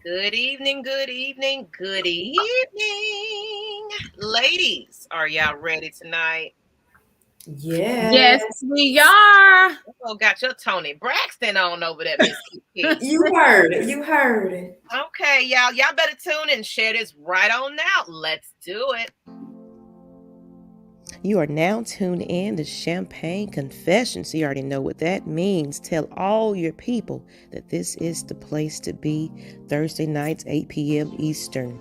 Good evening, good evening, good evening. Ladies, are y'all ready tonight? Yes, Yes, we are. Oh, got your Tony Braxton on over there, Miss Kiki. you heard it. You heard it. Okay, y'all. Y'all better tune in and share this right on out. Let's do it. You are now tuned in to Champaign Confessions. You already know what that means. Tell all your people that this is the place to be. Thursday nights, 8 p.m. Eastern.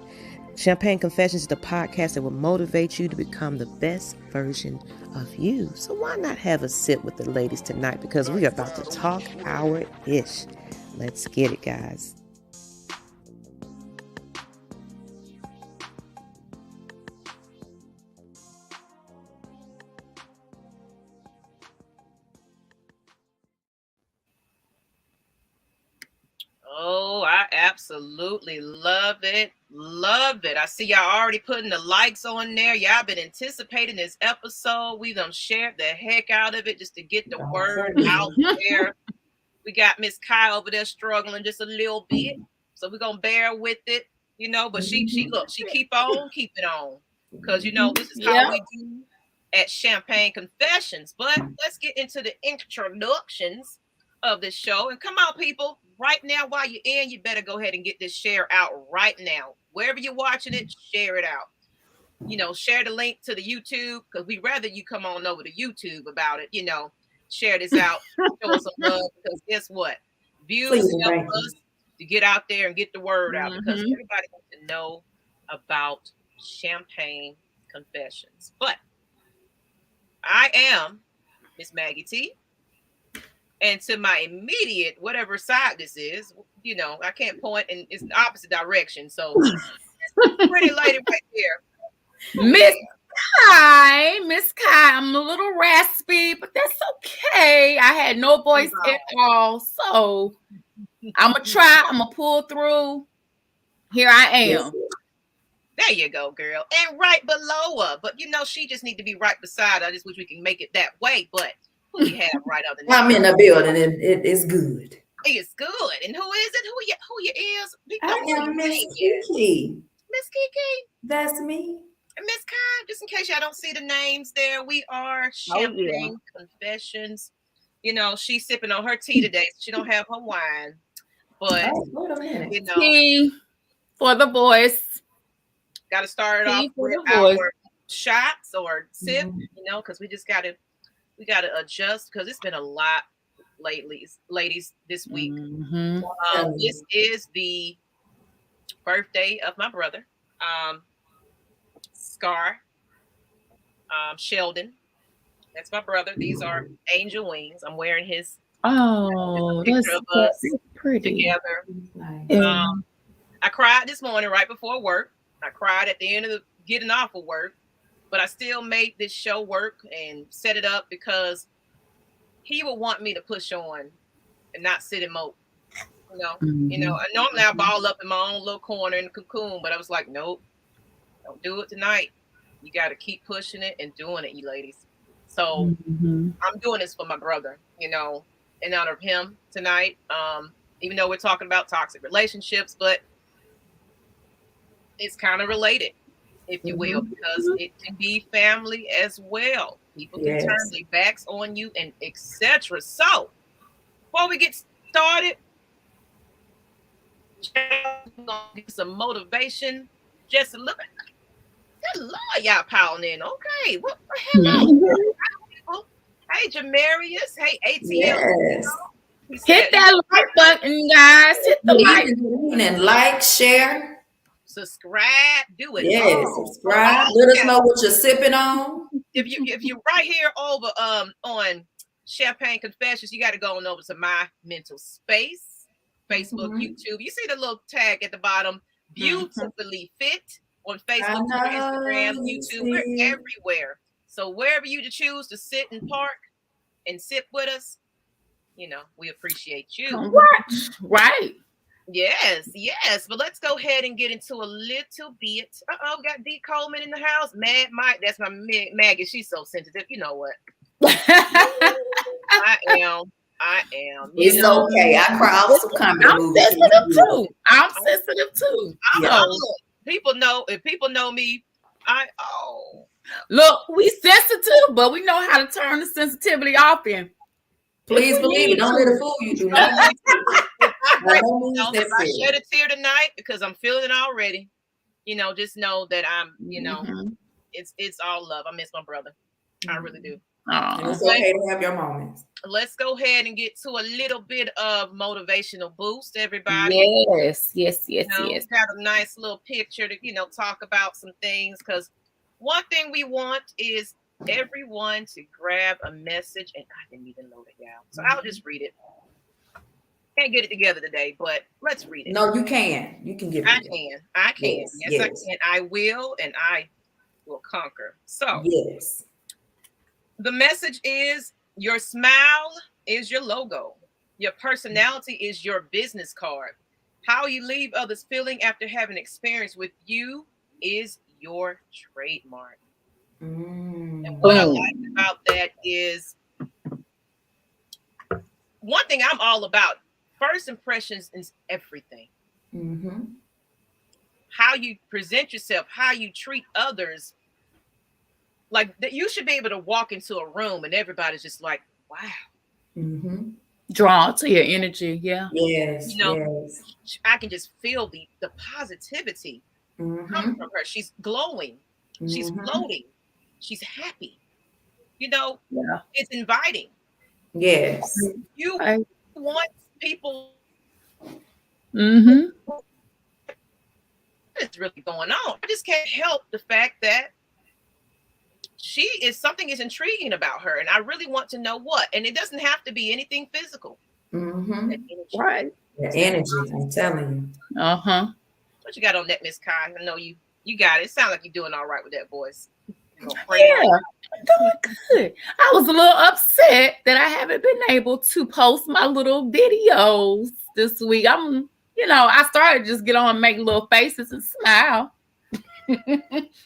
Champaign Confessions is the podcast that will motivate you to become the best version of you. So why not have a sip with the ladies tonight? Because we are about to talk our ish. Let's get it, guys. Oh, I absolutely love it. Love it. I see y'all already putting the likes on there. Y'all been anticipating this episode. We done shared the heck out of it just to get the word out there. We got Miss Kai over there struggling just a little bit. So we're gonna bear with it, but she keep on keeping on. Because this is how we do at Champaign Confessions. But let's get into the introductions of this show. And come on, people, right now while you're in, you better go ahead and get this share out right now. Wherever you're watching it, share it out. Share the link to the YouTube, because we'd rather you come on over to YouTube about it, share this out, show us some love, because guess what? Views help us to get out there and get the word out, because everybody wants to know about Champaign Confessions. But I am Miss Maggie T. And to my immediate, whatever side this is, I can't point, and it's the opposite direction. So, pretty lady right there. Miss Kai, I'm a little raspy, but that's okay. I had no voice at all. So, I'm going to try. I'm going to pull through. Here I am. There you go, girl. And right below her. But, she just need to be right beside her. I just wish we can make it that way. But who you have right under there? I'm in the building, and it is good. It's good. And who is it? Who you is? I am Miss Kiki. Miss Kiki? That's me. And Miss Kai, just in case y'all don't see the names there, we are Champaign Confessions. She's sipping on her tea today, so she don't have her wine. But, wait a minute. Tea for the boys. Got to start it off with our shots or sip, because we got to adjust, because it's been a lot lately, ladies, this week. This is the birthday of my brother, Scar, Sheldon. That's my brother. These are angel wings. I'm wearing his picture of us pretty together. I cried this morning right before work. I cried at the end of getting off of work, but I still made this show work and set it up, because he would want me to push on and not sit and mope. Normally I ball up in my own little corner in the cocoon, but I was like, nope, don't do it tonight. You got to keep pushing it and doing it, you ladies. So I'm doing this for my brother, in honor of him tonight. Even though we're talking about toxic relationships, but it's kind of related, if you will, because it can be family as well. People can turn their backs on you and etc. So, before we get started, we're gonna get some motivation. Just a little bit. Good Lord, y'all piling in. Okay, well, hello. Hey, Jamarius. Hey, ATL. Hit that like button, guys. Hit the like button and like, share, subscribe. Do it. Yes, subscribe. Let us know what you're sipping on. If you're right here over on Champaign Confessions, you got to go on over to My Mental Space, Facebook, YouTube. You see the little tag at the bottom, Beutifully Fit, on Facebook, Instagram, YouTube. We're everywhere. So wherever you choose to sit and park and sip with us, we appreciate you. Right. Yes. But let's go ahead and get into a little bit. We got D. Coleman in the house. Mad Mike, that's my Maggie. She's so sensitive. You know what? I I am. It's okay. I cry off some comedy I'm movies. sensitive too. I'm sensitive too. People know, if people know me, look, we sensitive, but we know how to turn the sensitivity off in. Please believe it. Don't let it fool you. Do not. If I shed a tear tonight because I'm feeling it already, just know that I'm, it's all love. I miss my brother. I really do. And it's okay to have your moments. Let's go ahead and get to a little bit of motivational boost, everybody. Yes. Got a nice little picture to, talk about some things, because one thing we want is everyone to grab a message, and I didn't even load it down. So I'll just read it. Can't get it together today, but let's read it. No, you can. You can get it. I can. Yes, I can. I will, and I will conquer. So, yes. The message is: your smile is your logo. Your personality is your business card. How you leave others feeling after having experience with you is your trademark. And what I like about that is, one thing I'm all about, first impressions is everything. How you present yourself, how you treat others. Like, that, you should be able to walk into a room and everybody's just like, wow. Drawn to your energy. Yeah. Yes. I can just feel the positivity coming from her. She's glowing. She's floating. She's happy. It's inviting. Yes. You want people. What's really going on? I just can't help the fact that something is intriguing about her, and I really want to know what. And it doesn't have to be anything physical. Right. The energy, I'm telling you. What you got on that, Miss Kai? I know you got it. It sounds like you're doing all right with that voice. Yeah, I'm doing good. I was a little upset that I haven't been able to post my little videos this week. I started just get on and make little faces and smile.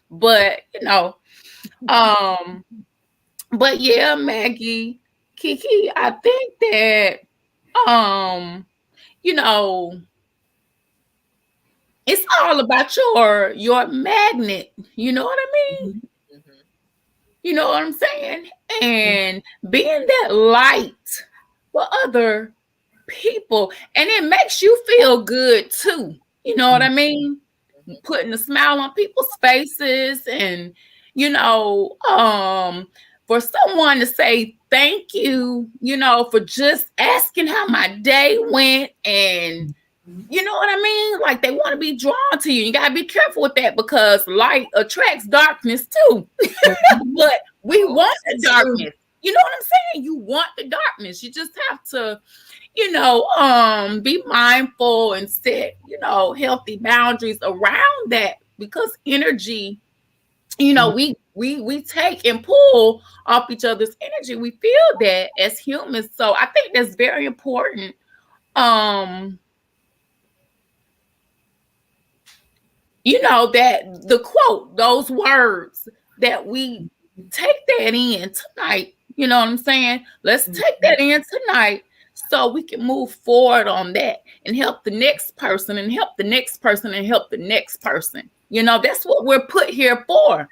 But but yeah, Maggie, Kiki, I think that it's all about your magnet. You know what I mean? You know what I'm saying? And being that light for other people, and it makes you feel good too. You know what I mean? Putting a smile on people's faces, and for someone to say thank you, for just asking how my day went, and you know what I mean? Like, they want to be drawn to you. You got to be careful with that, because light attracts darkness too. But we want the darkness. You know what I'm saying? You want the darkness. You just have to, be mindful and set, healthy boundaries around that, because energy, we take and pull off each other's energy. We feel that as humans. So I think that's very important. That the quote, those words, that we take that in tonight. You know what I'm saying? Let's take that in tonight, so we can move forward on that and help the next person and help the next person and help the next person. That's what we're put here for.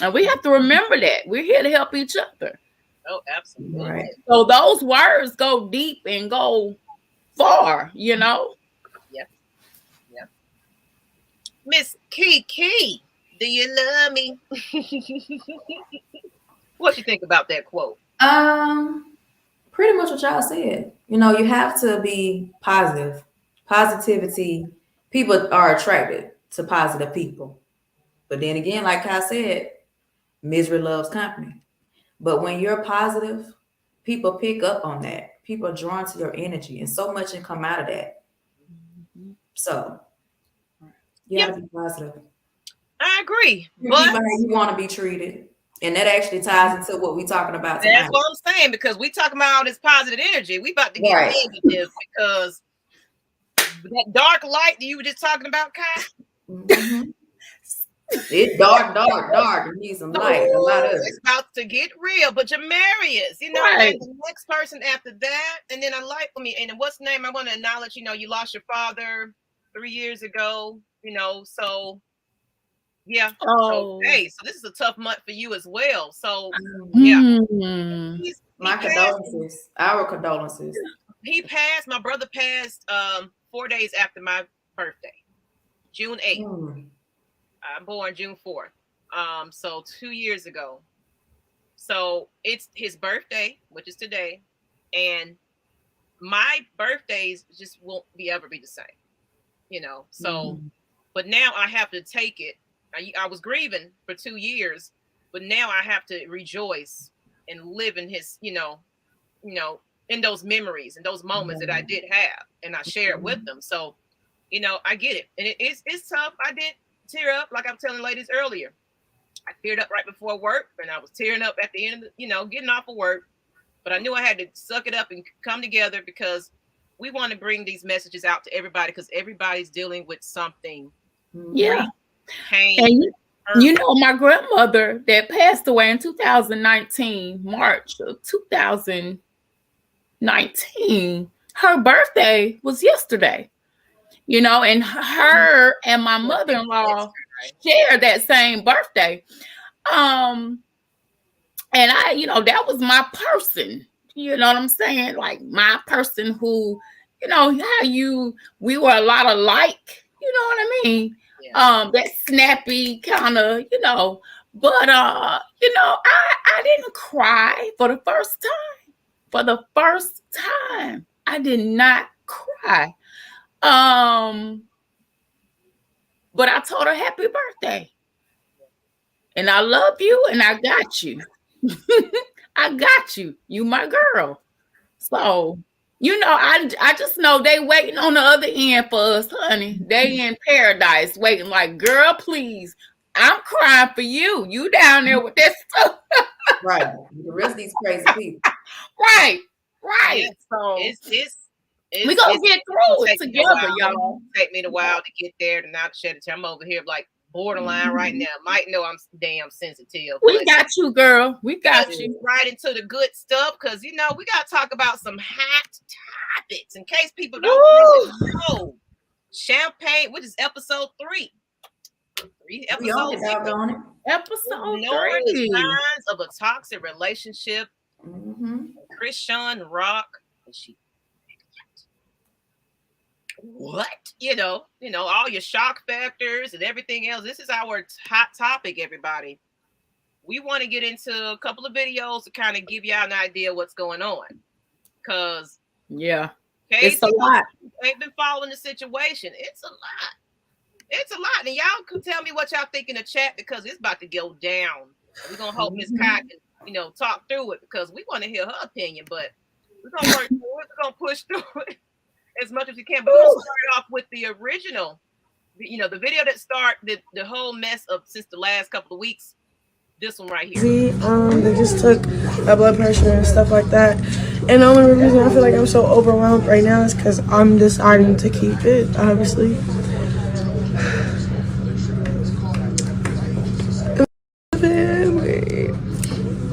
And we have to remember that. We're here to help each other. Oh, absolutely. Right. So those words go deep and go far, Yep. Miss Kiki, do you love me? What you think about that quote? Pretty much what y'all said. You have to be positive. Positivity, people are attracted to positive people. But then again, like I said, misery loves company. But when you're positive, people pick up on that. People are drawn to your energy, and so much can come out of that. So you have to be positive. I agree. But you want to be treated. And that actually ties into what we're talking about tonight. That's what I'm saying, because we talking about all this positive energy. We about to get negative, because that dark light that you were just talking about, Kai. It's dark. You need some light. A lot of It's about to get real. But Jamarius, you know, Right. and the next person after that, and then and what's the name? I want to acknowledge, you know, you lost your father 3 years ago, you know, so yeah. Oh. Okay, so this is a tough month for you as well. So yeah. My condolences. Our condolences. He passed. My brother passed 4 days after my birthday, June 8th. I'm born June 4th. So 2 years ago. So it's his birthday, which is today, and my birthdays just won't ever be the same, you know. So, but now I have to take it. I was grieving for 2 years, but now I have to rejoice and live in his, you know, in those memories and those moments that I did have, and I share it with them. So, you know, I get it, and it's tough. I did tear up, like I was telling ladies earlier. I teared up right before work, and I was tearing up at the end of the, you know, getting off of work. But I knew I had to suck it up and come together because we want to bring these messages out to everybody because everybody's dealing with something. Yeah. Pain. And you know, my grandmother that passed away in 2019, March of 2019, her birthday was yesterday. You know, and her and my mother-in-law share that same birthday. And I, you know, that was my person. You know what I'm saying? Like my person who, you know, how we were a lot alike. You know what I mean? Yeah. That snappy kind of, you know. But you know, I didn't cry for the first time. For the first time, I did not cry. But I told her happy birthday. And I love you and I got you. I got you. You my girl. So, you know, I just know they waiting on the other end for us, honey. They in paradise waiting like, girl, please. I'm crying for you. You down there with that stuff. Right. The rest of these crazy people. Right. Yeah. So we're going to get through it together, y'all. Take me a while to get there to not shed a tear. I'm over here like borderline right now. Might know I'm damn sensitive. We got you, girl. We got you. Right into the good stuff because, you know, we got to talk about some hot topics in case people don't really know. Champaign, which is episode 3. Episode 3. Episode Knowing 3. the signs of a toxic relationship. Chrisean Rock. What? You know, all your shock factors and everything else. This is our hot topic, everybody. We want to get into a couple of videos to kind of give y'all an idea what's going on. Because it's a lot. Ain't been following the situation. It's a lot. It's a lot. And y'all can tell me what y'all think in the chat because it's about to go down. We're gonna hope Miss Kai can, you know, talk through it because we want to hear her opinion, but we're gonna work through it, we're gonna push through it as much as we can. But we're gonna start off with the original, you know, the video that started the whole mess of since the last couple of weeks. This one right here. They just took my blood pressure and stuff like that. And the only reason I feel like I'm so overwhelmed right now is because I'm deciding to keep it, obviously.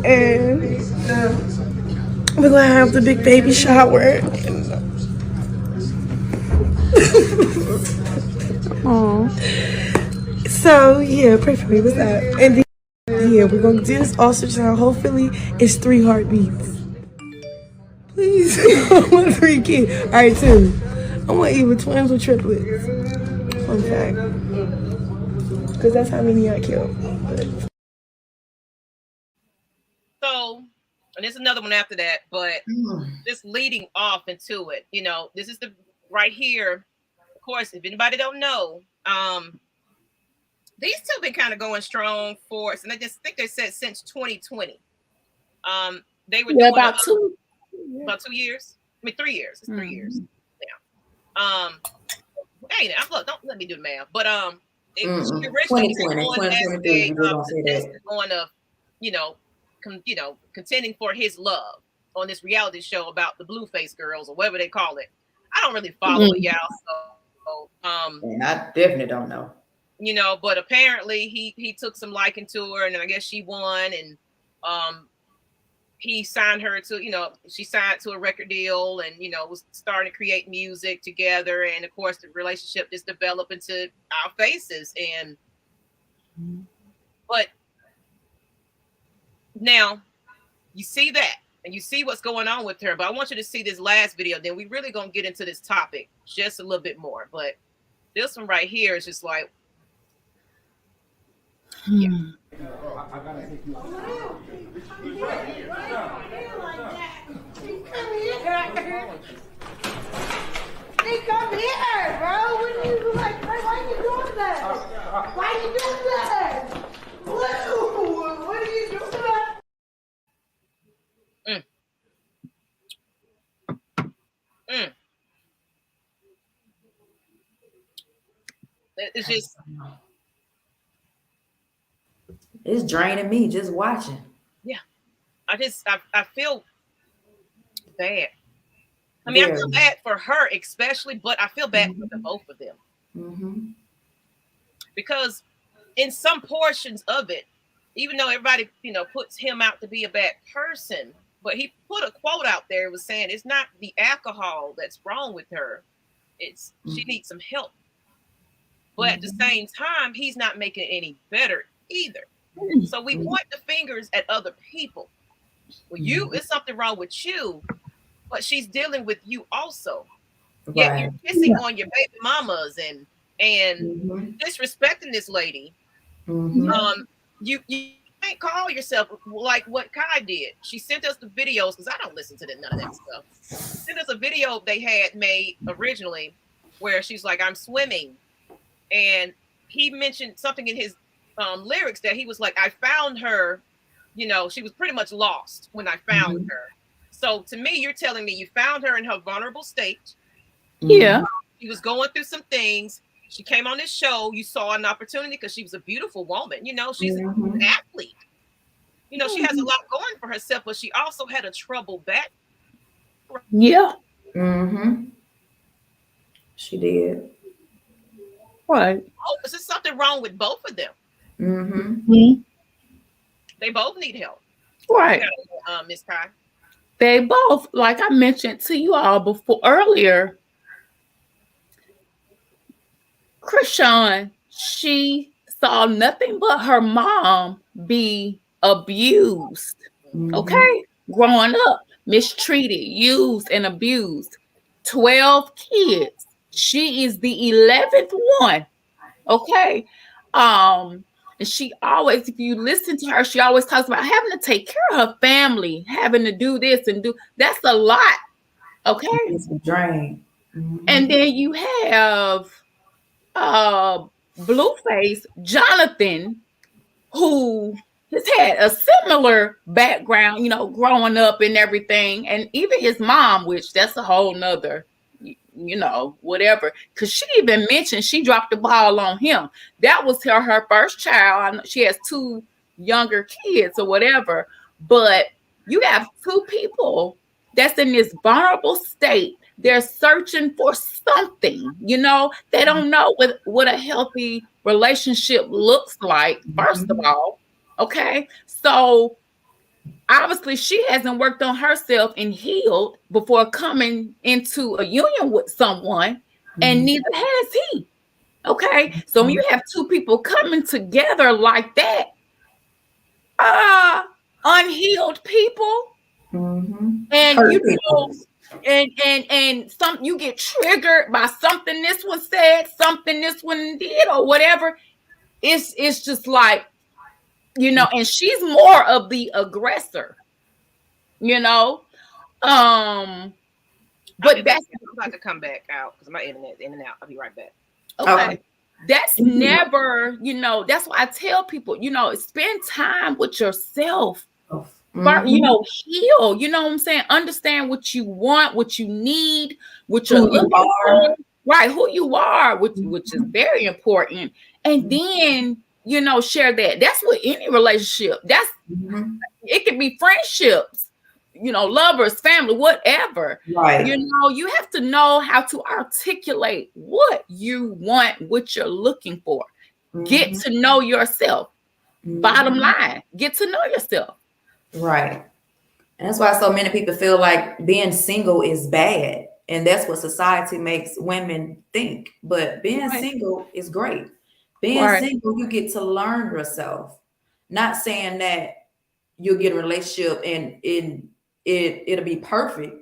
And we're gonna have the big baby shower. So yeah, pray for me. What's that? And then, yeah, we're gonna do this ultrasound. Hopefully, it's 3 heartbeats. Please, I want 3 kids. All right, 2. I want either twins or triplets. Fun fact, because that's how many I killed. So, and there's another one after that, but just leading off into it, you know, this is the right here. Of course, if anybody don't know, these two been kind of going strong for us, and I just think they said since 2020. They were doing about 2 years. I mean, 3 years. It's 3 years. Yeah. Hey, look, don't let me do the math, but it was originally 2020, on a, contending for his love on this reality show about the Blueface girls or whatever they call it. I don't really follow it, y'all. So, and I definitely don't know. you know, but apparently he took some liking to her, and I guess she won, and he signed her to, you know, she signed to a record deal, and, you know, was starting to create music together. And of course the relationship just developed into our faces. And but now you see that, and you see what's going on with her. But I want you to see this last video, then we really gonna get into this topic just a little bit more. But this one right here is just like, yeah. I gotta take you. They come here, bro. What are you like? Why are you doing that? Why are you doing that? Blue, what are you doing that? It's just, It's draining me just watching. yeah. I feel bad. I mean, I feel bad for her especially, but I feel bad for the both of them. Mm-hmm. Because in some portions of it, even though everybody, you know, puts him out to be a bad person, but he put a quote out there, was saying it's not the alcohol that's wrong with her. It's she needs some help. But at the same time, he's not making it any better either. So we point the fingers at other people. Well, it's something wrong with you, but she's dealing with you also. Right. Yet you're kissing on your baby mamas and disrespecting this lady. You can't call yourself like what Kai did. She sent us the videos, because I don't listen to none of that stuff. She sent us a video they had made originally where she's like, I'm swimming. And he mentioned something in his lyrics that he was like, I found her, you know, she was pretty much lost when I found her. So to me, you're telling me you found her in her vulnerable state. Yeah. She was going through some things. She came on this show. You saw an opportunity because she was a beautiful woman. You know, she's an athlete. You know, she has a lot going for herself, but she also had a troubled back. Yeah. She did. Right. Oh, is there something wrong with both of them? They both need help. Right. Miss Kai. They both, like I mentioned to you all earlier, Chrisean, she saw nothing but her mom be abused. Okay? Growing up, mistreated, used, and abused. 12 kids. She is the 11th one. Okay? And she always, if you listen to her, she always talks about having to take care of her family, having to do this and do, that's a lot. Okay? It's a drain. And then you have Blueface, Jonathan, who has had a similar background, you know, growing up and everything. And even his mom, which that's a whole nother, you know, whatever. Because she even mentioned she dropped the ball on him. That was her first child. I know she has 2 younger kids or whatever. But you have 2 people that's in this vulnerable state. They're searching for something, you know. They don't know what a healthy relationship looks like, first of all. Okay. So obviously she hasn't worked on herself and healed before coming into a union with someone, and neither has he. Okay. So when you have 2 people coming together like that, unhealed people, and you know, and some, you get triggered by something this one said, something this one did, or whatever. It's just like, you know, and she's more of the aggressor, you know. But that's, I'm about to come back out because my internet's in and out. I'll be right back. okay. That's never, you know, that's why I tell people, you know, spend time with yourself. You know, heal, you know what I'm saying? Understand what you want, what you need, what you're looking for, right? Who you are, which is very important. And then, you know, share that. That's what any relationship, that's it can be friendships, you know, lovers, family, whatever. Right. You know, you have to know how to articulate what you want, what you're looking for. Get to know yourself. Bottom line, get to know yourself. Right. And that's why so many people feel like being single is bad. And that's what society makes women think. But being single is great. Being single, you get to learn yourself. Not saying that you'll get a relationship and it'll be perfect,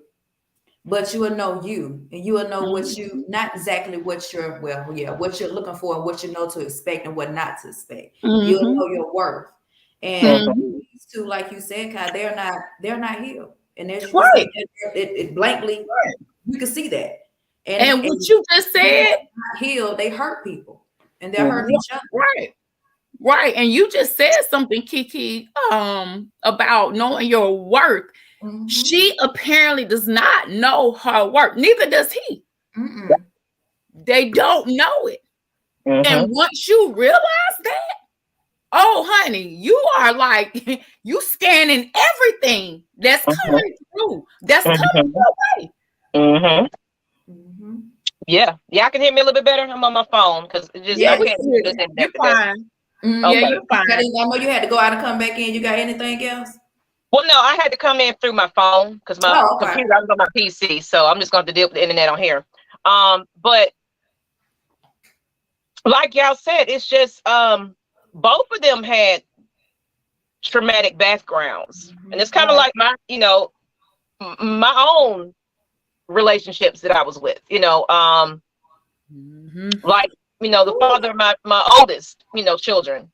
but you will know you, and you will know what you, not exactly what you're, what you're looking for and what you know to expect and what not to expect. You'll know your worth. And these two, like you said, Kai, they're not healed. And as you can see, it blankly, you can see that. And what you just said, not healed, they hurt people, and they're hurting each other. Right. And you just said something, Kiki, about knowing your worth. She apparently does not know her worth. Neither does he. They don't know it. And once you realize that, oh, honey, you are like, you scanning everything that's coming through. That's coming your way. Yeah, y'all can hear me a little bit better. I'm on my phone because I can't do this. You're fine. Okay. Yeah, you're fine. I know you had to go out and come back in. You got anything else? Well, no, I had to come in through my phone because my computer, I was on my PC, so I'm just going to deal with the internet on here. But like y'all said, it's just both of them had traumatic backgrounds, and it's kind of like my own relationships that I was with, like, the father of my oldest, children.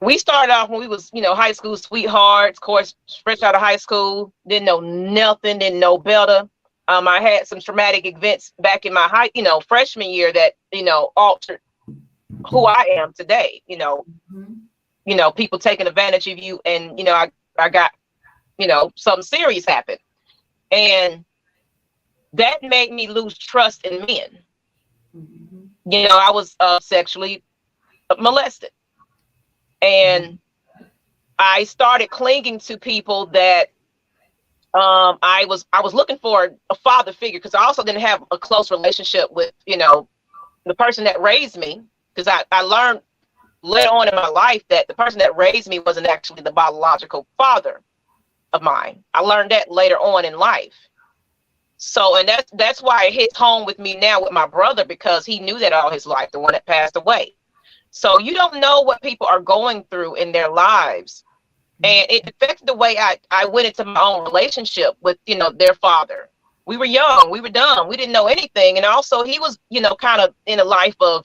We started off when we was, high school sweethearts, of course, fresh out of high school, didn't know nothing, didn't know better. I had some traumatic events back in my freshman year that, altered who I am today, people taking advantage of you. And, I got, something serious happened. And that made me lose trust in men. I was sexually molested. And I started clinging to people that I was looking for a father figure, because I also didn't have a close relationship with, the person that raised me, because I learned later on in my life that the person that raised me wasn't actually the biological father of mine. I learned that later on in life. So, and that's why it hits home with me now with my brother, because he knew that all his life, the one that passed away. So you don't know what people are going through in their lives. And it affected the way I went into my own relationship with, their father. We were young, we were dumb, we didn't know anything. And also he was, kind of in a life of,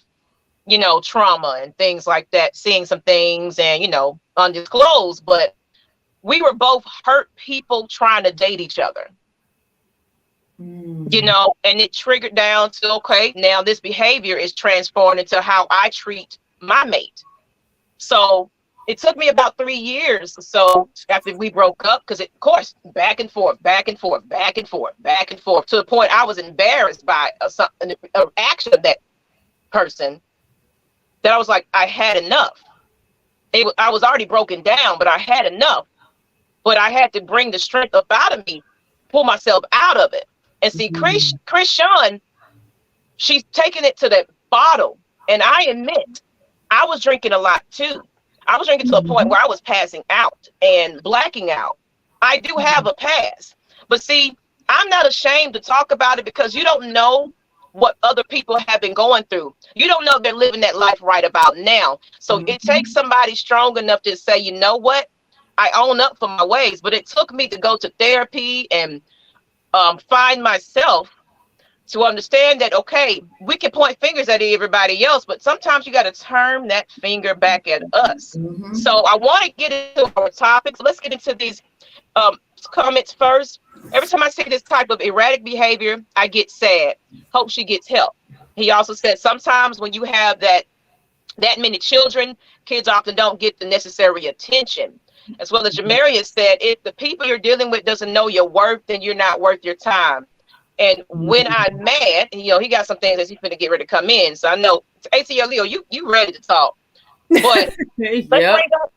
trauma and things like that, seeing some things and, undisclosed. But we were both hurt people trying to date each other. And it triggered down to, okay, now this behavior is transformed into how I treat my mate. So it took me about 3 years or so after we broke up, because of course, back and forth, to the point I was embarrassed by an action of that person, that I was like, I had enough. I was already broken down, but I had enough. But I had to bring the strength up out of me, pull myself out of it. And see, Chrisean, she's taking it to that bottle. And I admit, I was drinking a lot too. I was drinking to a point where I was passing out and blacking out. I do have a past. But see, I'm not ashamed to talk about it, because you don't know what other people have been going through. You don't know if they're living that life right about now. So it takes somebody strong enough to say, you know what? I own up for my ways. But it took me to go to therapy and find myself to understand that, okay, we can point fingers at everybody else, but sometimes you got to turn that finger back at us. So I want to get into our topics. Let's get into these comments first. Every time I see this type of erratic behavior, I get sad. Hope she gets help. He also said sometimes when you have that many children, kids often don't get the necessary attention. As well as Jamaria said, if the people you're dealing with doesn't know your worth, then you're not worth your time. And when I'm mad, he got some things that he's going to get ready to come in. So I know, ATL Leo, you ready to talk. But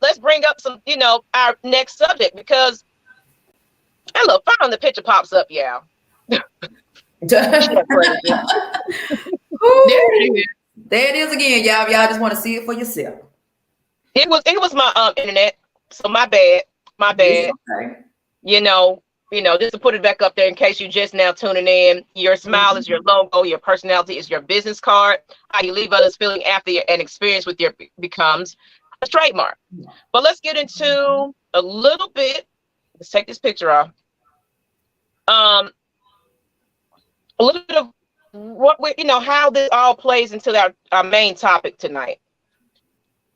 let's bring up some, our next subject, because I love finally the picture pops up, yeah. There it is. There it is again, y'all. Y'all just want to see it for yourself. It was my internet, so my bad. My bad. Okay. You know, just to put it back up there in case you just now tuning in. Your smile is your logo. Your personality is your business card. How you leave others feeling after an experience with your becomes a trademark. But let's get into a little bit. Let's take this picture off. A little bit of what we, how this all plays into our main topic tonight.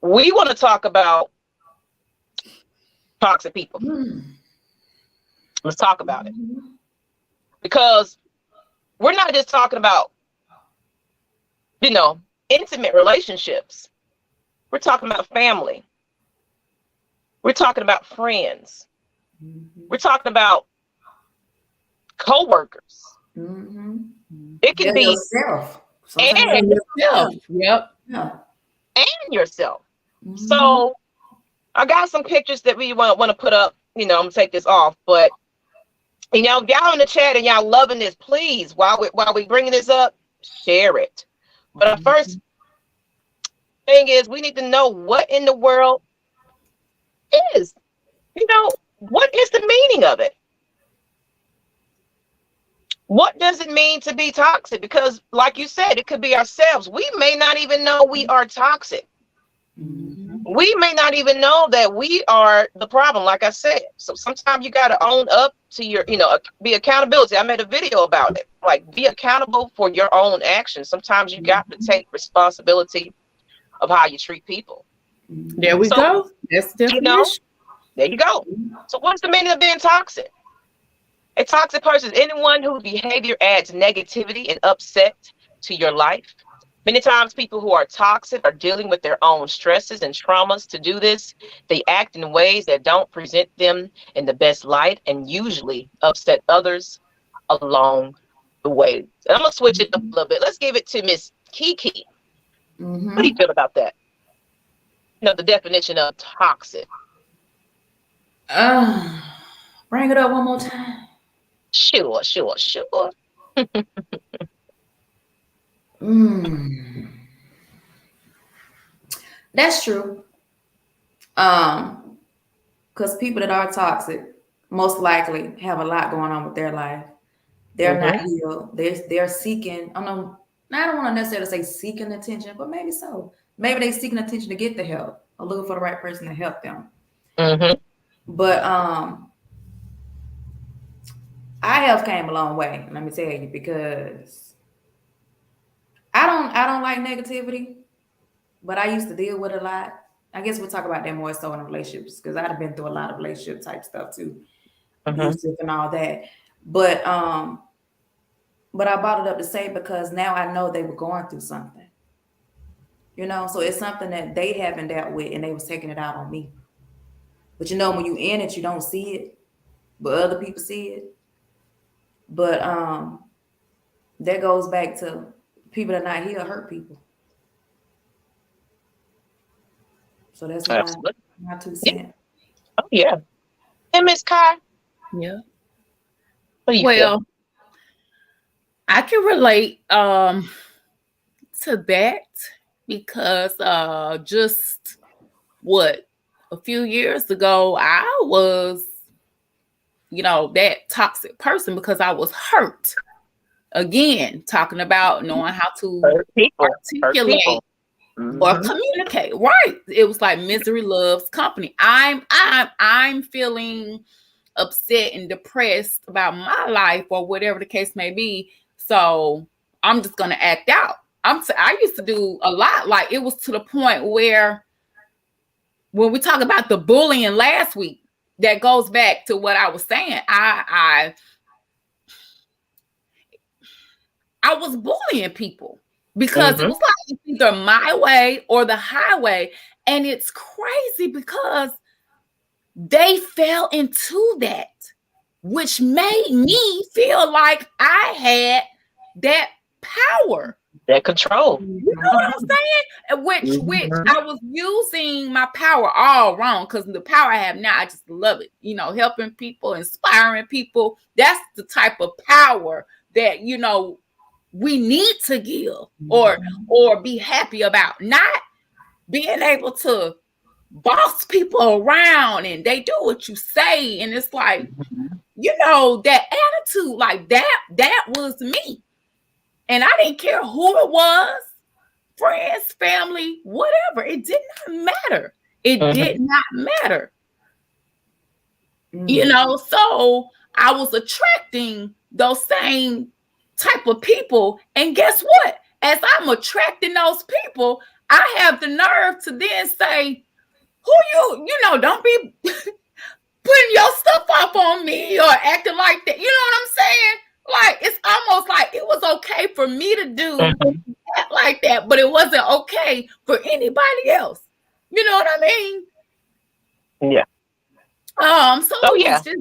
We want to talk about toxic people. Let's talk about it. Because we're not just talking about, intimate relationships. We're talking about family. We're talking about friends. We're talking about co-workers. It can be yourself. And yourself. Yep. Yeah. And yourself. So I got some pictures that we want to put up. I'm gonna take this off, but if y'all in the chat and y'all loving this, please, while we bringing this up, share it. But the first thing is we need to know what in the world is, what is the meaning of it? What does it mean to be toxic? Because like you said, it could be ourselves. We may not even know we are toxic. We may not even know that we are the problem, like I said. So sometimes you got to own up to your, be accountability. I made a video about it. Like, be accountable for your own actions. Sometimes you got to take responsibility of how you treat people. There we go. That's the definition. There you go. So what's the meaning of being toxic? A toxic person is anyone whose behavior adds negativity and upset to your life. Many times people who are toxic are dealing with their own stresses and traumas. To do this, they act in ways that don't present them in the best light and usually upset others along the way. And I'm going to switch it up a little bit. Let's give it to Miss Kiki. What do you feel about that? The definition of toxic. Bring it up one more time. Sure. That's true. Because people that are toxic most likely have a lot going on with their life. They're not healed. They're seeking. I don't want to necessarily say seeking attention, but maybe so. Maybe they're seeking attention to get the help or looking for the right person to help them. But I have came a long way. Let me tell you, because I don't like negativity, but I used to deal with a lot. I guess we'll talk about that more so in relationships, because I've been through a lot of relationship type stuff too, abusive and all that. But I brought it up to say because now I know they were going through something, so it's something that they haven't dealt with, and they was taking it out on me. But when you in it, you don't see it, but other people see it. But that goes back to people that are not here hurt people. So that's my 2 cents. Oh yeah. And Miss Kai? Yeah. Well, I can relate to that because just a few years ago, I was, that toxic person because I was hurt. Again, talking about knowing how to articulate or communicate. Right. It was like misery loves company. I'm feeling upset and depressed about my life or whatever the case may be. So I'm just gonna act out. I used to do a lot. Like, it was to the point where when we talk about the bullying last week, that goes back to what I was saying. I was bullying people because it was like it's either my way or the highway. And it's crazy because they fell into that, which made me feel like I had that power. That control. You know what I'm saying? Which I was using my power all wrong, because the power I have now, I just love it. Helping people, inspiring people. That's the type of power that, we need to give or be happy about, not being able to boss people around and they do what you say. And it's like, you know, that attitude, like that was me. And I didn't care who it was, friends, family, whatever. It did not matter. It did not matter. You know, so I was attracting those same type of people. And guess what? As I'm attracting those people, I have the nerve to then say, who you know, don't be putting your stuff up on me or acting like that. You know what I'm saying? Like, it's almost like it was okay for me to do that like that, but it wasn't okay for anybody else. You know what I mean? Yeah. So it's just,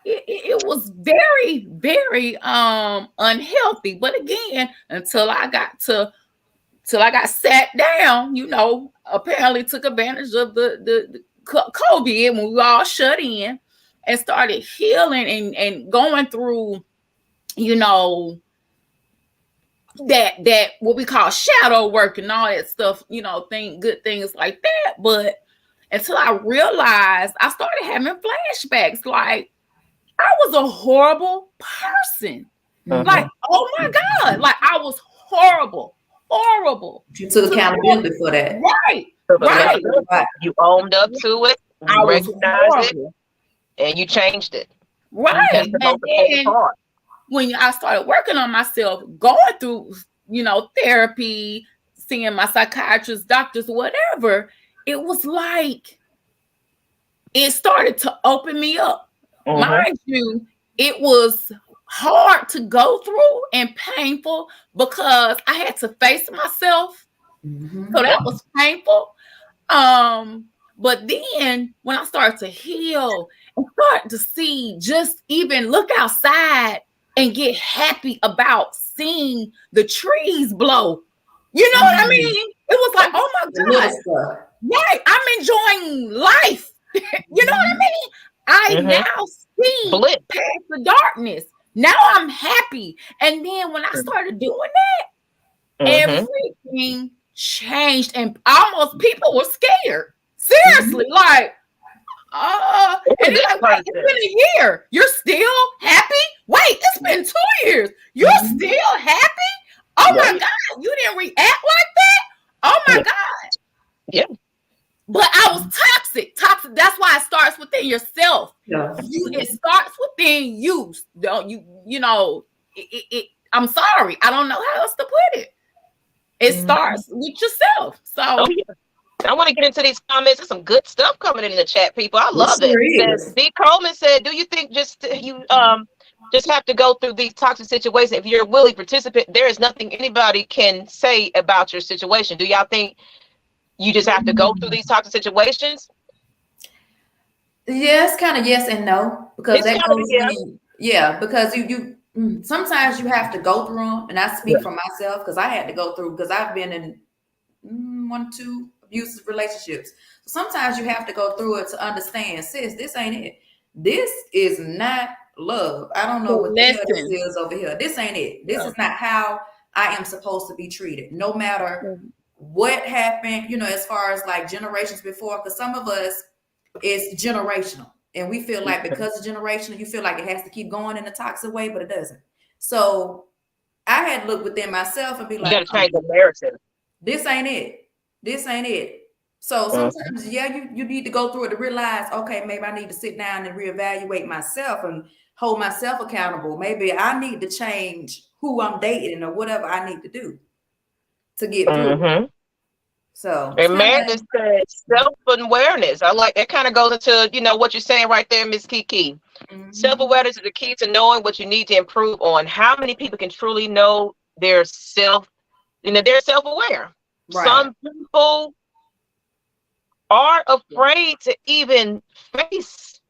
it was very, very unhealthy. But again, until I got sat down, you know, apparently took advantage of the COVID when we were all shut in and started healing and going through, you know, that what we call shadow work and all that stuff, you know, good things like that. But until I realized, I started having flashbacks. Like, I was a horrible person. Like, oh my God, like I was horrible. You took accountability for that. Right. You owned up to it. You recognized it, and you changed it. Right. And then when I started working on myself, going through, you know, therapy, seeing my psychiatrist, doctors, whatever, it was like it started to open me up. Mind you, it was hard to go through and painful because I had to face myself. So that was painful. But then when I started to heal and start to see, just even look outside and get happy about seeing the trees blow. You know what I mean? It was like, oh my God. Right. I'm enjoying life. You know what I mean? I now see past the darkness. Now I'm happy. And then when I started doing that, everything changed and almost people were scared. Seriously, like, and it's like, it's been a year. You're still happy? Wait, it's been 2 years. You're still happy? Oh my God, you didn't react like that? Oh my God. Yeah. But I was toxic. That's why it starts within yourself. It starts within you. Don't you know, I'm sorry. I don't know how else to put it. It starts with yourself. So I want to get into these comments. There's some good stuff coming in the chat, people. I love it. D. Coleman said, do you think just have to go through these toxic situations? If you're a willing participant, there is nothing anybody can say about your situation. Do y'all think you just have to go through these toxic situations? Yes, kind of yes and no. Because that goes because you sometimes you have to go through them. And I speak for myself because I had to go through, because I've been in 1-2 abusive relationships. So sometimes you have to go through it to understand, sis, this ain't it. This is not love. I don't know what the hell this is over here. This ain't it. This is not how I am supposed to be treated. No matter what happened, you know, as far as like generations before, because some of us, it's generational. And we feel like because it's generational, you feel like it has to keep going in a toxic way, but it doesn't. So I had to look within myself and be like, you gotta change the narrative. This ain't it. This ain't it. So sometimes, you need to go through it to realize, okay, maybe I need to sit down and reevaluate myself and hold myself accountable. Maybe I need to change who I'm dating or whatever I need to do to get through. So, and Madness said self-awareness. I like that. Kind of goes into, you know, what you're saying right there, Miss Kiki. Self-awareness is the key to knowing what you need to improve on. How many people can truly know their they're self-aware? Right. Some people are afraid to even face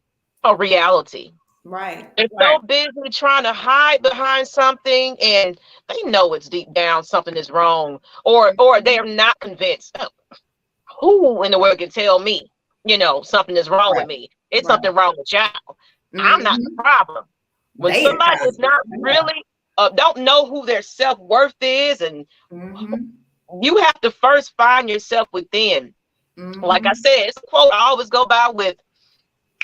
a reality. Right. They're so busy trying to hide behind something, and they know it's deep down something is wrong, or they're not convinced. Oh, who in the world can tell me, you know, something is wrong with me? It's something wrong with y'all. I'm not the problem. When somebody is not really don't know who their self-worth is, and you have to first find yourself within. Like I said, it's a quote I always go by with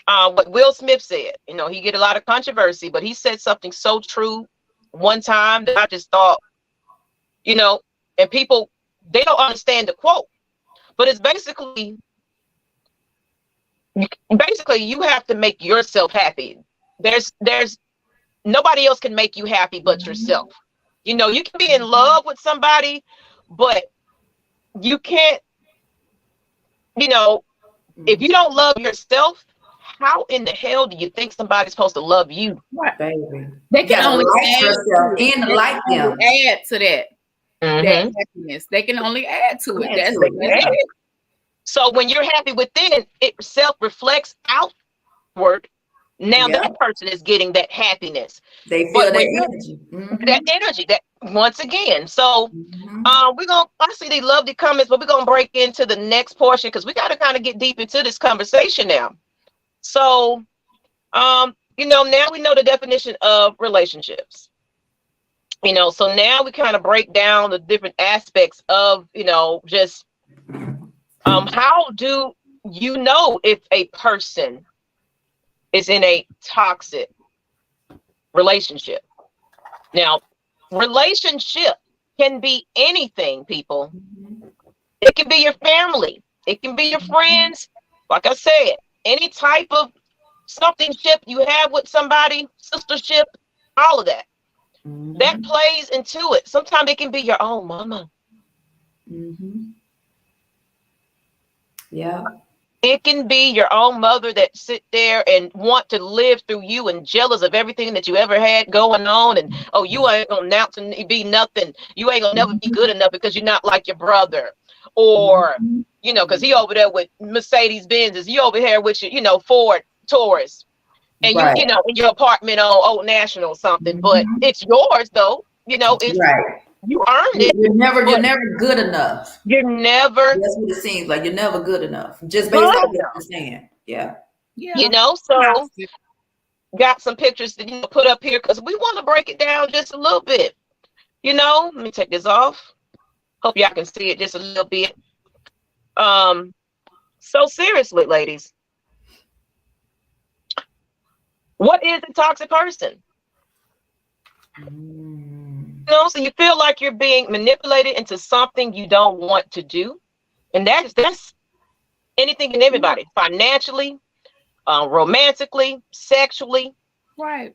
what Will Smith said. You know, he get a lot of controversy, but he said something so true one time that I just thought, you know, and people, they don't understand the quote, but it's basically you have to make yourself happy. There's nobody else can make you happy but yourself. You know, you can be in love with somebody, but you can't, you know, if you don't love yourself, how in the hell do you think somebody's supposed to love you? Right, baby. They can only like yourself and like them. Add to that. That happiness. They can only add to it. That's it. So when you're happy within, it self-reflects outward. Now that person is getting that happiness. They feel that energy. That energy. That once again. So I see these lovely comments, but we're gonna break into the next portion because we gotta kind of get deep into this conversation now. So you know, now we know the definition of relationships. You know, so now we kind of break down the different aspects of, you know, just how do you know if a person is in a toxic relationship? Now, relationship can be anything, people. It can be your family. It can be your friends. Like I said, any type of something-ship you have with somebody, sistership, all of that. That plays into it. Sometimes it can be your own mama. Yeah. It can be your own mother that sit there and want to live through you and jealous of everything that you ever had going on. And, oh, you ain't going to announce and be nothing. You ain't going to never be good enough because you're not like your brother. Or, you know, because he over there with Mercedes Benzes. You over here with your, you know, Ford Taurus. And you know, in your apartment on Old National or something. But it's yours, though. You know, it's you earned it. You're never good enough. You're never. That's what it seems like. You're never good enough. Just based on what you're saying. Yeah. You know, so got some pictures to put up here because we want to break it down just a little bit. You know, let me take this off. Hope y'all can see it just a little bit. So seriously, ladies, what is a toxic person? You know, so you feel like you're being manipulated into something you don't want to do. And that's anything and everybody, financially, romantically, sexually. Right.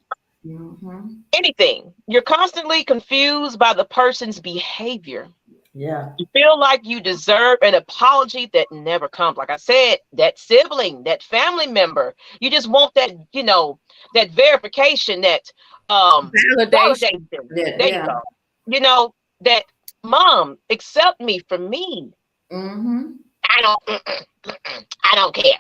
Anything. You're constantly confused by the person's behavior. Yeah. You feel like you deserve an apology that never comes. Like I said, that sibling, that family member, you just want that, you know, that verification, that validation. There you go. You know, that mom, accept me for me. I don't care.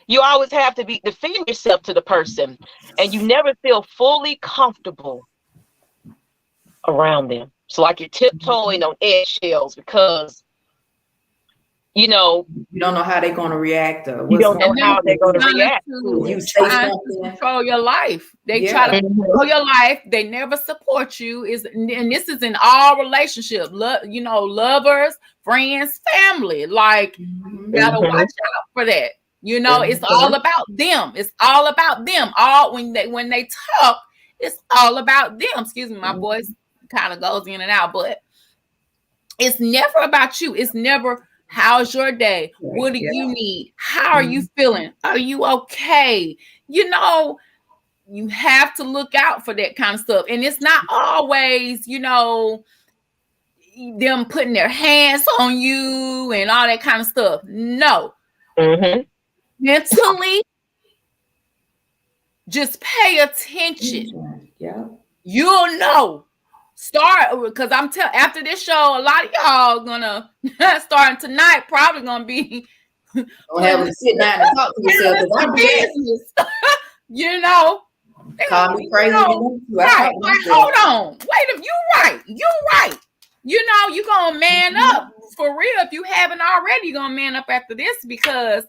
You always have to defend yourself to the person, and you never feel fully comfortable around them. So like you're tiptoeing on eggshells because, you know, you don't know how they're going to react. Or you don't know how they're going to react. You say something. Control your life. They try to control your life. They never support you. And this is in all relationships. You know, lovers, friends, family. Like you gotta watch out for that. You know, it's all about them. It's all about them. When they talk, it's all about them. Excuse me, my voice kind of goes in and out, but it's never about you. It's never, how's your day? What do you need? How are you feeling? Are you okay? You know, you have to look out for that kind of stuff. And it's not always, you know, them putting their hands on you and all that kind of stuff. No. Mentally, just pay attention. You'll know. Start, because I'm telling, after this show, a lot of y'all gonna starting tonight, probably gonna be having to sit down and talk to yourself. Business. You know, call me crazy. Right. Like, hold on, wait, you right. You know, you gonna man up for real. If you haven't already, you're gonna man up after this, because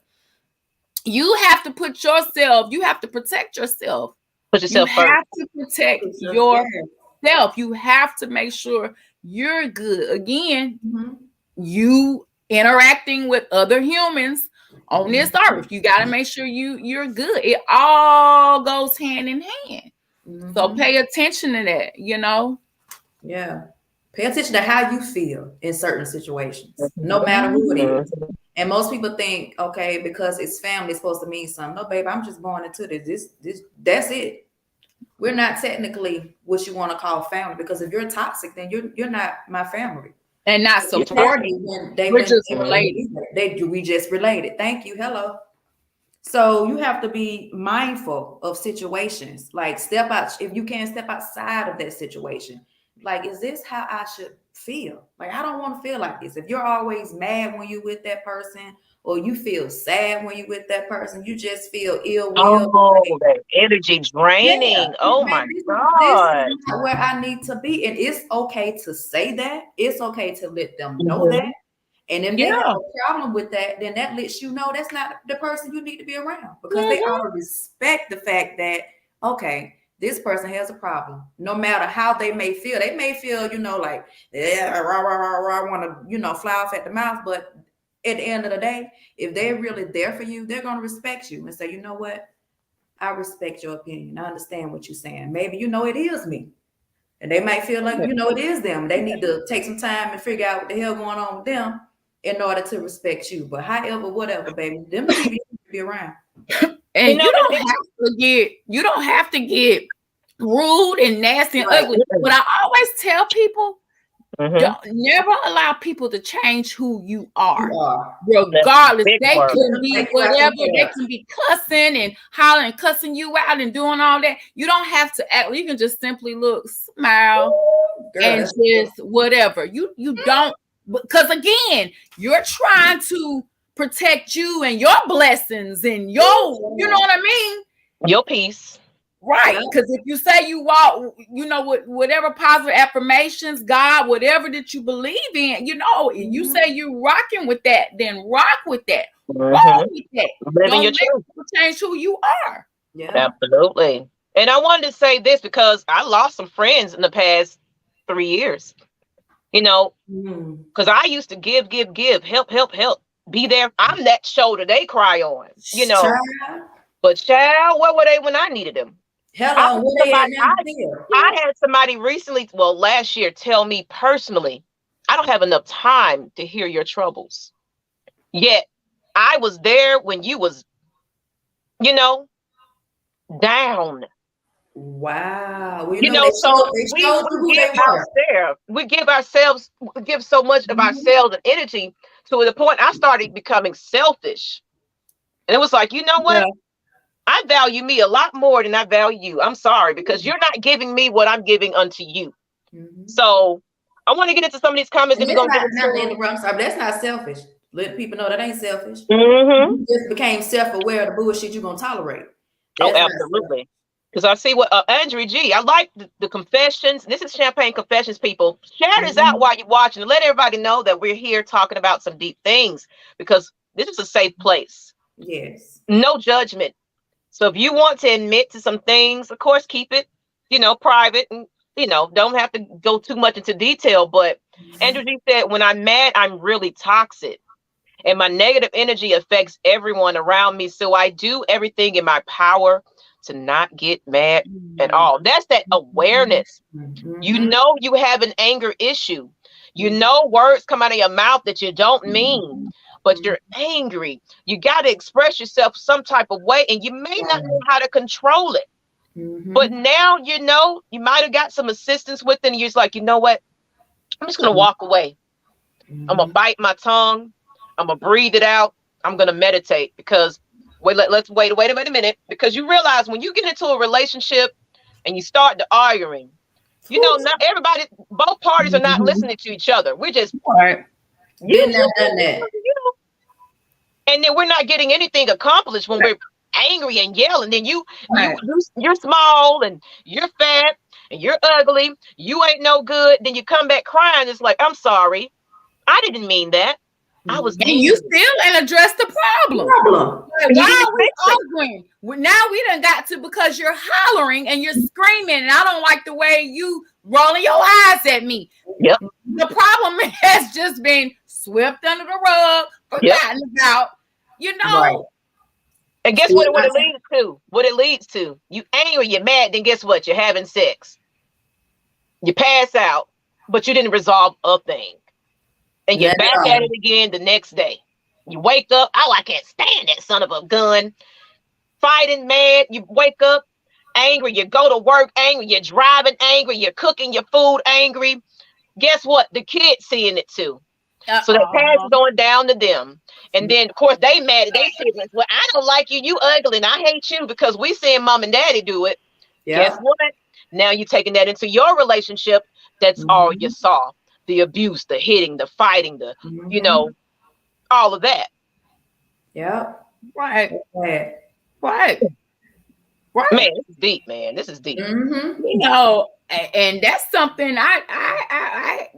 you have to put yourself, you have to protect yourself. Put yourself first. You have to protect yourself. yourself. You have to make sure you're good. Again, Mm-hmm. you interacting with other humans on this earth. You got to make sure you're good. It all goes hand in hand. Mm-hmm. So pay attention to that, you know? Yeah. Pay attention to how you feel in certain situations, no matter who it is. And most people think, okay, because it's family, it's supposed to mean something. No, babe, I'm just born into this. That's it. We're not technically what you want to call family, because if you're toxic, then you're not my family. And not supporting. We're just related. We just related. Thank you. Hello. So you have to be mindful of situations. Like step out. If you can't step outside of that situation, like, is this how I should feel? Like, I don't want to feel like this. If you're always mad when you with that person, or you feel sad when you with that person, you just feel ill will. Oh, that energy draining. Yeah. Oh my God. This is not where I need to be. And it's okay to say that. It's okay to let them know that. And if they have a problem with that, then that lets you know that's not the person you need to be around, because they ought to respect the fact that, okay, this person has a problem. No matter how they may feel, you know, like, yeah, rah, rah, rah, rah, want to, you know, fly off at the mouth. But at the end of the day, if they're really there for you, they're going to respect you and say, you know what? I respect your opinion. I understand what you're saying. Maybe, you know, it is me. And they might feel like, you know, it is them. They need to take some time and figure out what the hell going on with them in order to respect you. But however, whatever, baby, them people need to be around. And you don't have to get rude and nasty and ugly. But I always tell people, don't never allow people to change who you are. Regardless. They can be whatever. They can be cussing and hollering, cussing you out and doing all that. You don't have to act. You can just simply look, smile, and just whatever. You don't, because again, you're trying to protect you and your blessings and your, you know what I mean? Your peace. Right. Because if you say you walk, you know, with whatever positive affirmations, God, whatever that you believe in, you know, if you say you're rocking with that, then rock with that. Roll with that. Don't let people change who you are. Yeah. Absolutely. And I wanted to say this because I lost some friends in the past 3 years. You know, because I used to give, help. Be there. I'm that shoulder they cry on, you know. Child. But child, where were they when I needed them? Hello, I had somebody recently, well, last year, tell me personally, I don't have enough time to hear your troubles. Yet I was there when you was, you know, down. Wow. Well, you know so we give so much of ourselves and energy to the point I started becoming selfish. And it was like, you know what? Yeah. I value me a lot more than I value you. I'm sorry, because you're not giving me what I'm giving unto you. So I want to get into some of these comments. And that's not selfish. Let people know that ain't selfish. You just became self-aware of the bullshit you're going to tolerate. That's absolutely. Because I see what Andrew G. I like the confessions. This is Champaign Confessions, people. Share this out while you're watching and let everybody know that we're here talking about some deep things, because this is a safe place. Yes. No judgment. So if you want to admit to some things, of course, keep it, you know, private, and, you know, don't have to go too much into detail. But Andrew G said, when I'm mad, I'm really toxic and my negative energy affects everyone around me. So I do everything in my power to not get mad at all. That's that awareness. You know, you have an anger issue. You know, words come out of your mouth that you don't mean, but you're angry. You got to express yourself some type of way, and you may not know how to control it. But now, you know, you might have got some assistance with it, and you're just like, you know what? I'm just going to walk away. I'm going to bite my tongue. I'm going to breathe it out. I'm going to meditate, because let's wait a minute, because you realize when you get into a relationship and you start to arguing, you know, not everybody, both parties are not listening to each other. We're just you know, and then we're not getting anything accomplished when we're angry and yelling. Then you're small and you're fat and you're ugly. You ain't no good. Then you come back crying. It's like, I'm sorry, I didn't mean that. I was And you still ain't addressed the problem. Like, why are we arguing? Now we done got to, because you're hollering and you're screaming, and I don't like the way you rolling your eyes at me. Yep. The problem has just been swept under the rug, forgotten about, you know. Right. And guess what it leads to? What it leads to? You angry, you're mad, then guess what? You're having sex. You pass out, but you didn't resolve a thing. And you're back at it again the next day. You wake up, oh, I can't stand that son of a gun. Fighting, mad, you wake up angry, you go to work angry, you're driving angry, you're cooking your food angry. Guess what? The kids seeing it too. So that passes on down to them. And then, of course, they mad at their siblings. Well, I don't like you. You ugly, and I hate you because we seeing mom and daddy do it. Yeah. Guess what? Now you're taking that into your relationship. That's all you saw. The abuse, the hitting, the fighting, the, you know, all of that. Yeah. Right. Right. Right. Right. Man, this is deep, man. This is deep. You know, and that's something I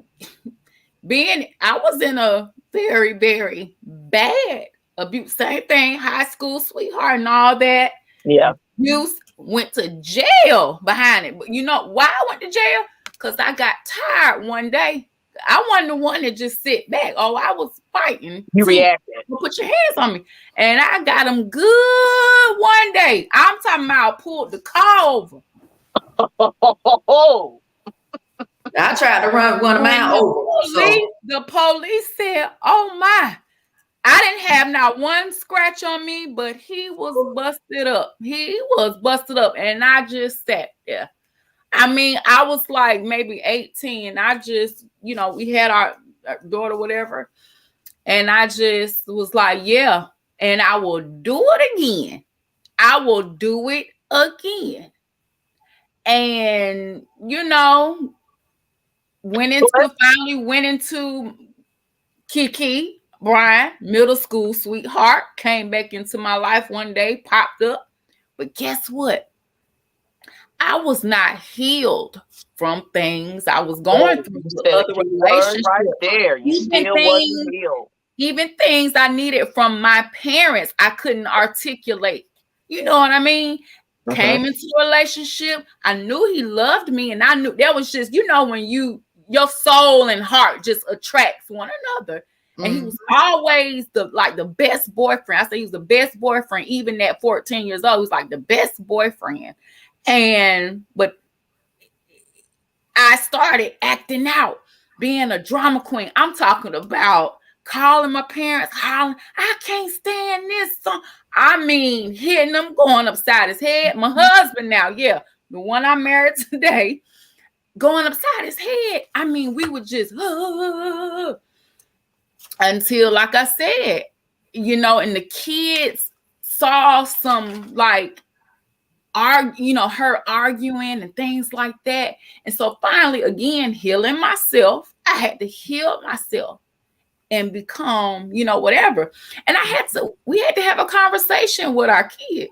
was in a very, very bad abuse. Same thing, high school sweetheart and all that. Yeah. Abuse, went to jail behind it. But you know why I went to jail? Because I got tired one day. I wasn't the one that just sit back. Oh, I was fighting. You reacted. Put your hands on me. And I got them good one day. I'm talking about pulled the car over. I tried to run one of mine over. The police said, oh my, I didn't have not one scratch on me, but he was busted up. He was busted up. And I just sat there. I mean, I was like maybe 18. I just, you know, we had our daughter, whatever. And I just was like, yeah, and I will do it again. I will do it again. And, you know, finally went into Kiki, Brian, middle school sweetheart, came back into my life one day, popped up. But guess what? I was not healed from things I was going through. Other relationships. Right there. You still wasn't healed. Even things I needed from my parents, I couldn't articulate. You know what I mean? Came into a relationship. I knew he loved me, and I knew that was just, you know, when your soul and heart just attracts one another. And he was always the best boyfriend. I say he was the best boyfriend, even at 14 years old. He was like the best boyfriend. But I started acting out, being a drama queen. I'm talking about calling my parents, hollering, I can't stand this song. I mean, hitting them, going upside his head. My husband now, yeah, the one I married today, going upside his head. I mean, we would just until, like I said, you know, and the kids saw some her arguing and things like that. And so finally, again, healing myself. I had to heal myself and become, you know, whatever. And we had to have a conversation with our kids,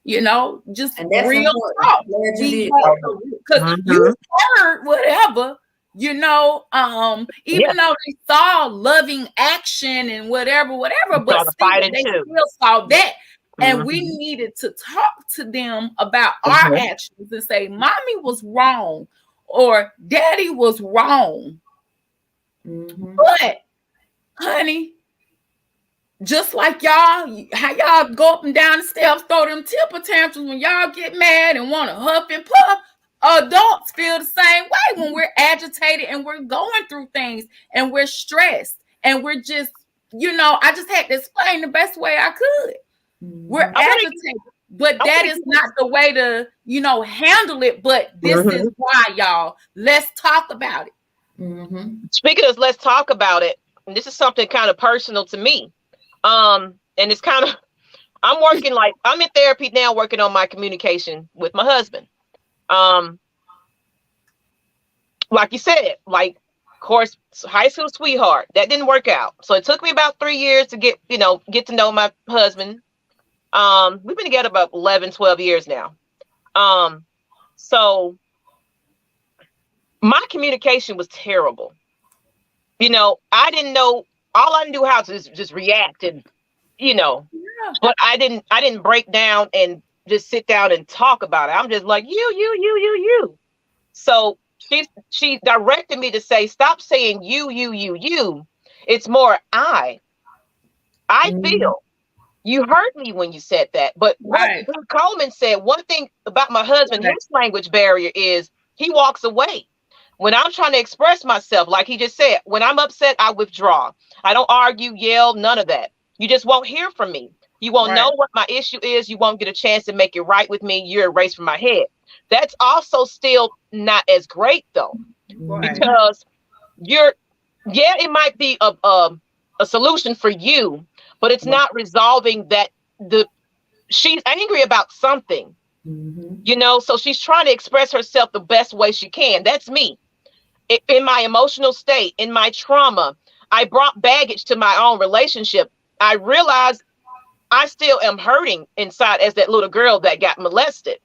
you know, just real talk. Because you heard whatever, you know, even though they saw loving action and whatever, but they still saw that. And we needed to talk to them about our actions and say, mommy was wrong or daddy was wrong. But, honey, just like y'all, how y'all go up and down the steps, throw them temper tantrums when y'all get mad and want to huff and puff, adults feel the same way when we're agitated and we're going through things and we're stressed and we're just, you know, I just had to explain the best way I could. We're agitated, but that is not the way to, you know, handle it. But this is why, y'all. Let's talk about it. Speaking of let's talk about it, and this is something kind of personal to me. And it's kind of, I'm in therapy now, working on my communication with my husband. Like you said, of course, high school sweetheart, that didn't work out. So it took me about 3 years to get to know my husband. We've been together about 11, 12 years now. So my communication was terrible. You know, I didn't know all I knew how to is just react and, but I didn't break down and just sit down and talk about it. I'm just like, you. So she directed me to say, stop saying you. It's more I feel. You hurt me when you said that. But what Coleman said, one thing about my husband, his language barrier is he walks away. When I'm trying to express myself, like he just said, when I'm upset, I withdraw. I don't argue, yell, none of that. You just won't hear from me. You won't know what my issue is. You won't get a chance to make it right with me. You're erased from my head. That's also still not as great, though, because it might be a solution for you, but it's not resolving that she's angry about something, so she's trying to express herself the best way she can. That's me. In my emotional state, in my trauma, I brought baggage to my own relationship. I realized I still am hurting inside as that little girl that got molested,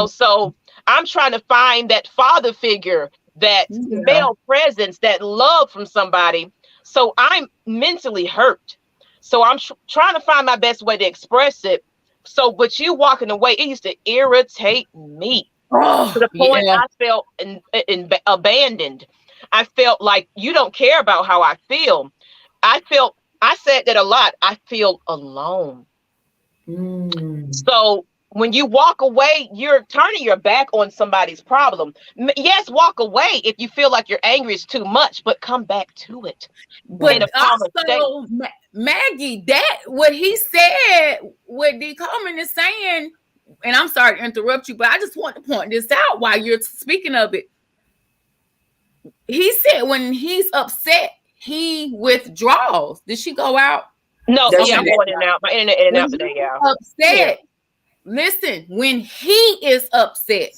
so I'm trying to find that father figure, that male presence, that love from somebody. So I'm mentally hurt. So I'm trying to find my best way to express it. So, but you walking away, it used to irritate me to the point I felt abandoned. I felt like you don't care about how I feel. I said that a lot. I feel alone. So when you walk away, you're turning your back on somebody's problem. Yes, walk away if you feel like your anger is too much, but come back to it. But also, Maggie, that what he said, what D. Coleman is saying, and I'm sorry to interrupt you, but I just want to point this out while you're speaking of it. He said when he's upset, he withdraws. Did she go out? No, I'm going in and out. My internet in and out today, y'all. Upset. Listen, when he is upset,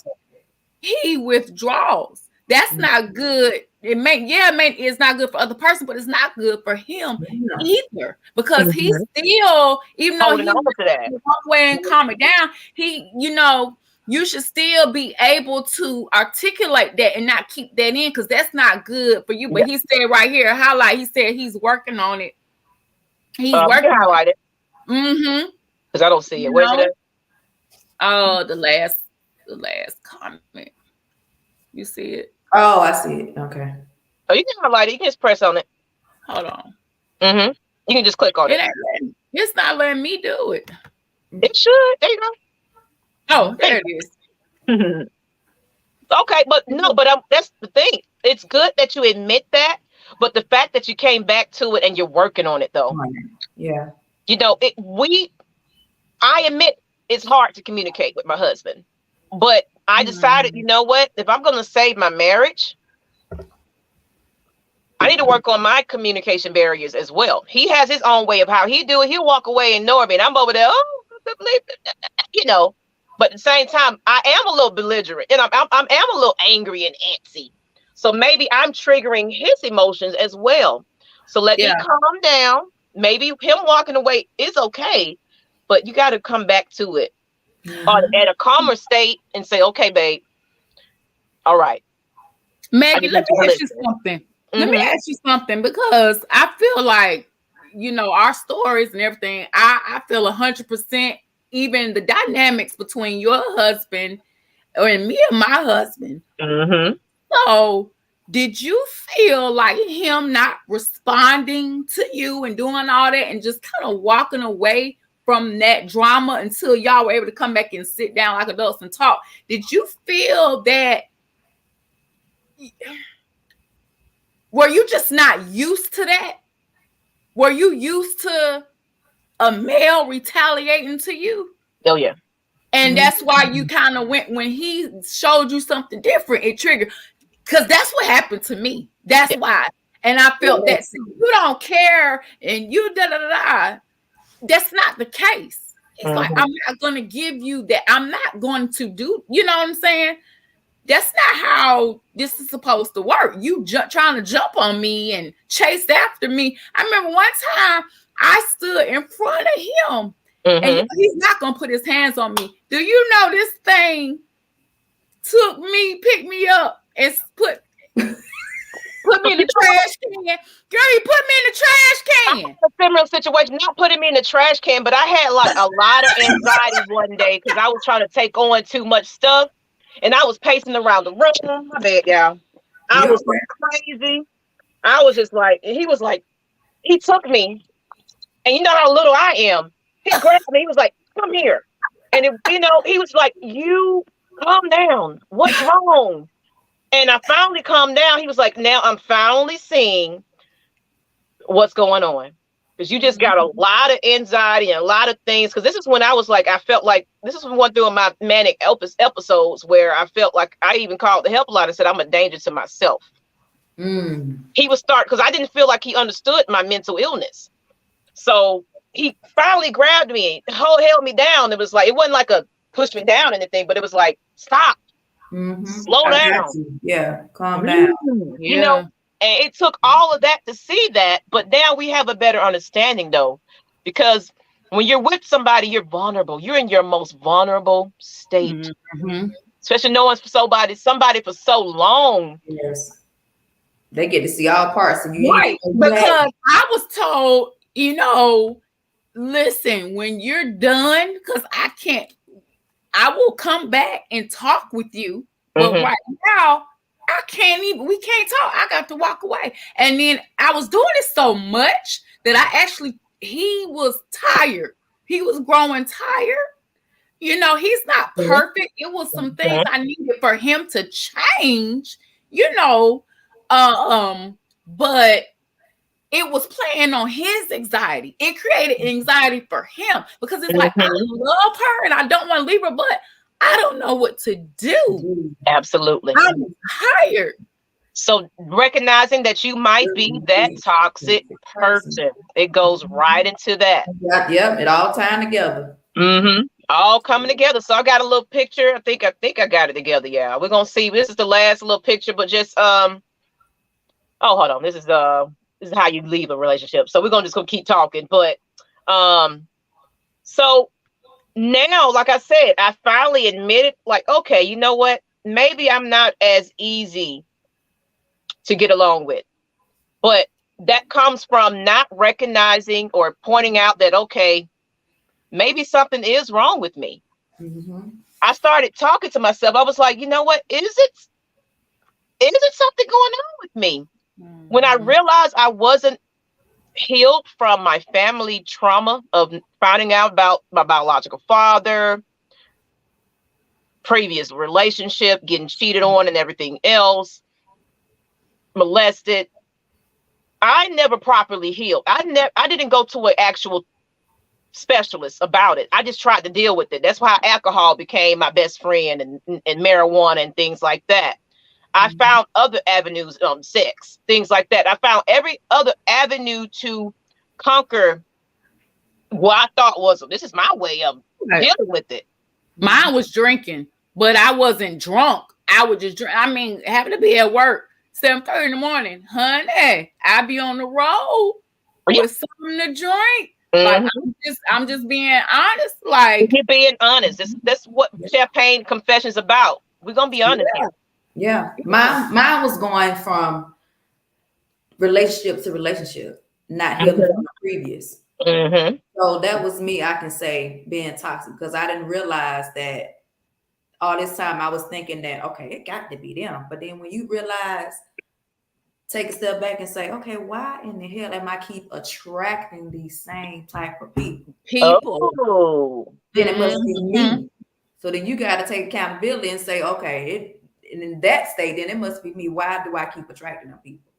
he withdraws. That's not good. It's not good for other person, but it's not good for him either, because he's still, even though he walk away and calm it down, you should still be able to articulate that and not keep that in, because that's not good for you. But he said right here, highlight, he said he's working on it. He's working on it. Because I don't see it. Where's it at? Oh, the last comment. You see it? Oh, I see it. Okay. Oh, you can highlight it. You can just press on it. Hold on. You can just click on it. It's not letting me do it. It should. There you go. Oh, there it is. Okay, but that's the thing. It's good that you admit that, but the fact that you came back to it and you're working on it, though. Yeah. I admit it's hard to communicate with my husband, but I decided, you know what? If I'm going to save my marriage, I need to work on my communication barriers as well. He has his own way of how he do it. He'll walk away and ignore me, and I'm over there, But at the same time, I am a little belligerent, and I am a little angry and antsy. So maybe I'm triggering his emotions as well. So let me calm down. Maybe him walking away is okay, but you got to come back to it at a calmer state and say, okay, babe. All right. Maggie, let me ask you something. Let me ask you something, because I feel like, our stories and everything, I feel 100%, even the dynamics between your husband and me and my husband. So did you feel like him not responding to you and doing all that and just kind of walking away from that drama until y'all were able to come back and sit down like adults and talk? Did you feel that? Were you just not used to that? Were you used to a male retaliating to you? Oh, yeah. And that's why you kind of went, when he showed you something different, it triggered. Because that's what happened to me. That's why. And I felt that you don't care and you da-da-da-da. That's not the case. It's like, I'm not going to give you that. I'm not going to do, you know what I'm saying? That's not how this is supposed to work. You trying to jump on me and chase after me. I remember one time I stood in front of him and he's not going to put his hands on me. Do you know this thing picked me up and put Put me in the trash can. Girl, you put me in the trash can. A similar situation, not putting me in the trash can, but I had like a lot of anxiety one day because I was trying to take on too much stuff, and I was pacing around the room. My bad, y'all. I was crazy. I was just like, and he was like, he took me, and you know how little I am. He grabbed me. He was like, "Come here," and he was like, "You calm down. What's wrong?" And I finally calmed down. He was like, "Now I'm finally seeing what's going on, because you just got a lot of anxiety and a lot of things." Because this is when I was like, I felt like this is one through my manic episodes where I felt like I even called the help line and said I'm a danger to myself. He was because I didn't feel like he understood my mental illness. So he finally grabbed me, held me down. It was like, it wasn't like a push me down or anything, but it was like, stop, slow down. Yeah, calm down. You know, and it took all of that to see that. But now we have a better understanding, though, because when you're with somebody, you're vulnerable. You're in your most vulnerable state, especially knowing somebody for so long. Yes. They get to see all parts of you. Right. Because I was told, listen, when you're done, because I will come back and talk with you. But right now, we can't talk. I got to walk away. And then I was doing it so much that he was tired. He was growing tired. He's not perfect. It was some things I needed for him to change, but it was playing on his anxiety. It created anxiety for him because it's like, I love her and I don't want to leave her, but I don't know what to do. Absolutely. I'm tired. So recognizing that you might be that toxic person, it goes right into that. Yep, it all tying together. All coming together. So I got a little picture. I think I got it together. Yeah, we're gonna see. This is the last little picture, but just oh, hold on. This is how you leave a relationship. So we're gonna just go keep talking. But so now, like I said, I finally admitted, like, okay, you know what? Maybe I'm not as easy to get along with. But that comes from not recognizing or pointing out that, okay, maybe something is wrong with me. I started talking to myself. I was like, you know what? Is it something going on with me? When I realized I wasn't healed from my family trauma of finding out about my biological father, previous relationship, getting cheated on and everything else, molested. I never properly healed. I didn't go to an actual specialist about it. I just tried to deal with it. That's why alcohol became my best friend, and marijuana and things like that. I found other avenues, sex, things like that. I found every other avenue to conquer what I thought was, this is my way of dealing with it. Mine was drinking, but I wasn't drunk. I would just drink. I mean, having to be at work 7:30 in the morning, honey, I'd be on the road with something to drink. Like, I'm just being honest. Like, you're being honest. That's what Champaign Confessions about. We're gonna be honest here. Yeah, mine was going from relationship to relationship, not healing from the previous. So that was me, I can say, being toxic, because I didn't realize that all this time I was thinking that, okay, it got to be them. But then when you realize, take a step back and say, okay, why in the hell am I keep attracting these same type of people? Then it must be me. So then you got to take accountability and say, okay, and in that state, then it must be me. Why do I keep attracting them people?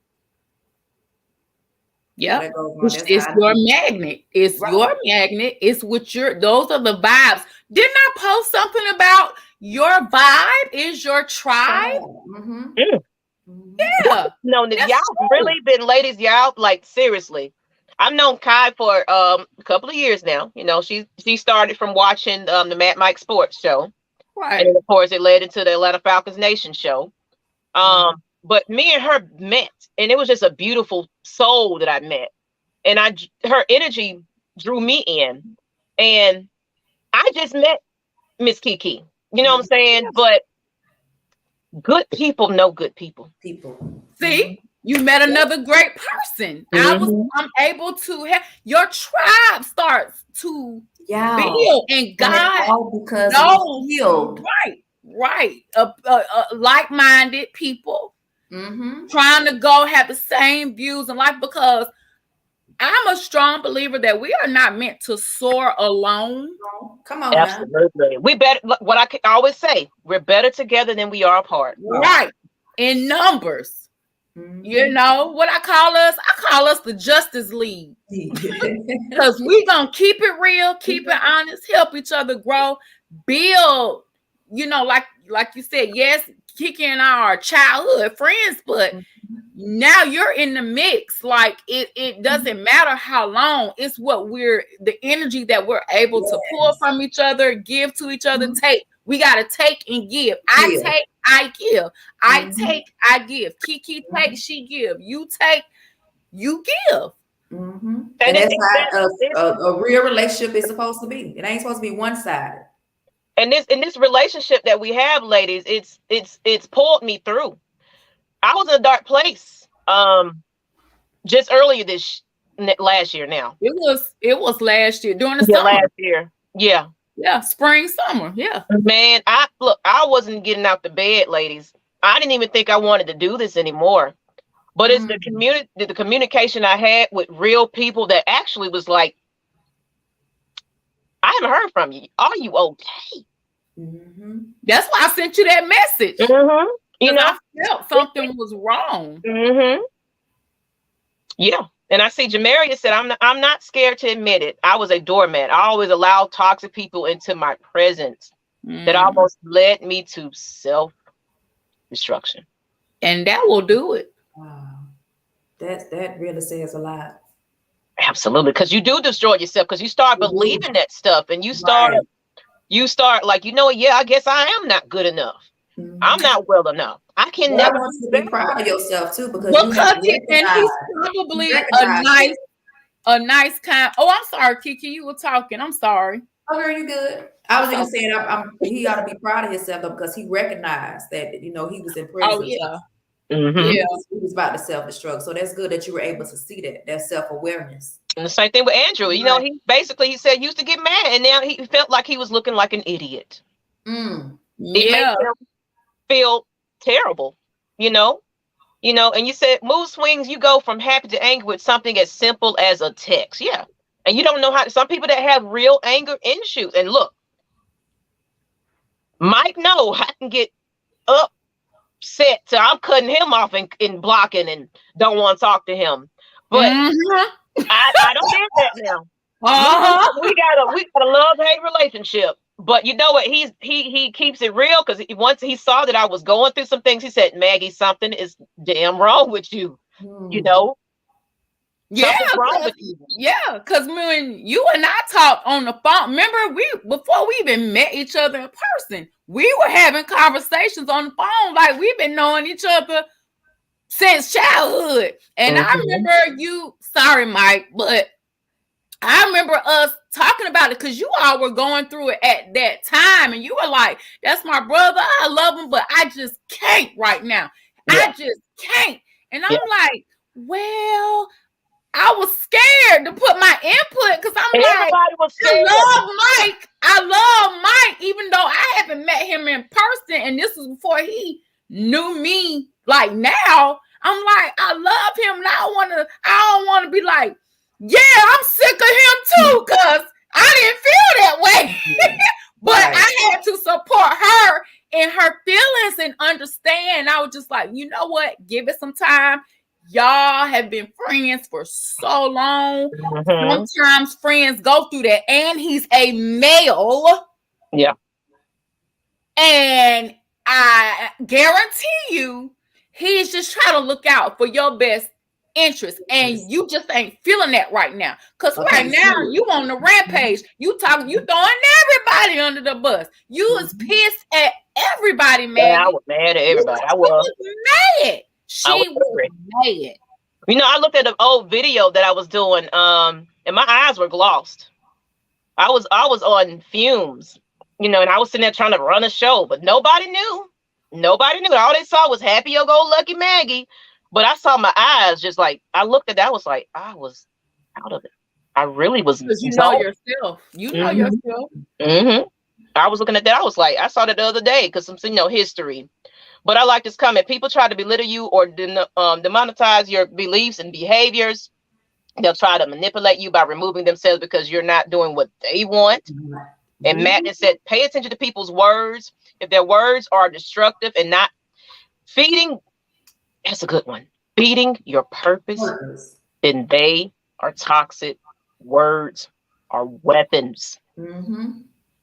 Yeah, it's your magnet. It's your magnet. It's what those are the vibes. Didn't I post something about your vibe is your tribe? Yeah. No, y'all really been, ladies, y'all, like, seriously. I've known Kai for a couple of years now. She started from watching the Mad Mike Sports show. Right. And of course, it led into the Atlanta Falcons Nation show. But me and her met, and it was just a beautiful soul that I met. And her energy drew me in. And I just met Miss Kiki. You know what I'm saying? But good people know good people. See? You met another great person. I'm able to have your tribe starts to build, and God all because knows, healed. Right. Like-minded people trying to go have the same views in life, because I'm a strong believer that we are not meant to soar alone. Come on, absolutely. We better. What I always say: we're better together than we are apart. Right. In numbers. You know what I call us? I call us the Justice League. Because we gonna keep it real, keep it honest, help each other grow, build. You know, like you said, yes, Kiki and I are childhood friends, but now you're in the mix. Like it doesn't matter how long. It's what the energy that we're able to pull from each other, give to each other, take. We gotta take and give. I take, I give. I take, I give. Kiki takes, she give. You take, you give. And that's how a real relationship is supposed to be. It ain't supposed to be one-sided. And this relationship that we have, ladies, it's pulled me through. I was in a dark place just earlier last year. Now it was last year during the summer. Last year, spring, summer, man. I wasn't getting out the bed, ladies. I didn't even think I wanted to do this anymore. But it's the communication I had with real people that actually was like, I haven't heard from you. Are you okay? That's why I sent you that message. You know, I felt something was wrong. Yeah. And I see Jamaria said, I'm not scared to admit it. I was a doormat. I always allowed toxic people into my presence that almost led me to self-destruction. And that will do it. Wow. That really says a lot. Absolutely. Because you do destroy yourself, because you start believing that stuff, and you start like, I guess I am not good enough. I'm not well enough. I can never be proud of yourself too, because he's probably a nice kind. Oh, I'm sorry, Kiki, you were talking. I'm sorry. Oh, girl, you good? I was just saying, he ought to be proud of himself though, because he recognized that he was in prison. Oh yeah, he was about to self-destruct. So that's good that you were able to see that self-awareness. And the same thing with Andrew. He said he used to get mad, and now he felt like he was looking like an idiot. It made him feel terrible, and you said mood swings, you go from happy to angry with something as simple as a text. And you don't know how. Some people that have real anger issues, and look, Mike, I can get upset, so I'm cutting him off and blocking and don't want to talk to him, but I don't get that now. We got a love-hate relationship. But you know what? He keeps it real, because once he saw that I was going through some things, he said, Maggie, something is damn wrong with you. Something's wrong with you. Yeah, because when you and I talked on the phone, remember before we even met each other in person, we were having conversations on the phone like we've been knowing each other since childhood. And I remember sorry, Mike, but I remember us talking about it, because you all were going through it at that time, and you were like, that's my brother, I love him, but I just can't right now. I just can't. And I'm like, well, I was scared to put my input, because I'm I love Mike, even though I haven't met him in person, and this is before he knew me like now. I'm like, I love him, and I don't want to be like, yeah, I'm sick of him too, because I didn't feel that way. But I had to support her in her feelings and understand. I was just like, you know what? Give it some time. Y'all have been friends for so long. Sometimes friends go through that, and he's a male. Yeah. And I guarantee you, he's just trying to look out for your best interest, and you just ain't feeling that right now, because right now you on the rampage. You throwing everybody under the bus. You was pissed at everybody, man. I was mad at everybody. I was mad. She was mad. I looked at an old video that I was doing, and my eyes were glossed. I was on fumes, and I was sitting there trying to run a show, but nobody knew. All they saw was happy-go-lucky Maggie. But I saw my eyes just like, I looked at that, I was like, I was out of it. I really was. Because you know yourself. You know yourself. Mm-hmm. I was looking at that. I was like, I saw that the other day because some, history. But I like this comment. People try to belittle you or demonetize your beliefs and behaviors. They'll try to manipulate you by removing themselves because you're not doing what they want. And Matt said, pay attention to people's words. If their words are destructive and not feeding, that's a good one. Feeding your purpose, then they are toxic. Words are weapons.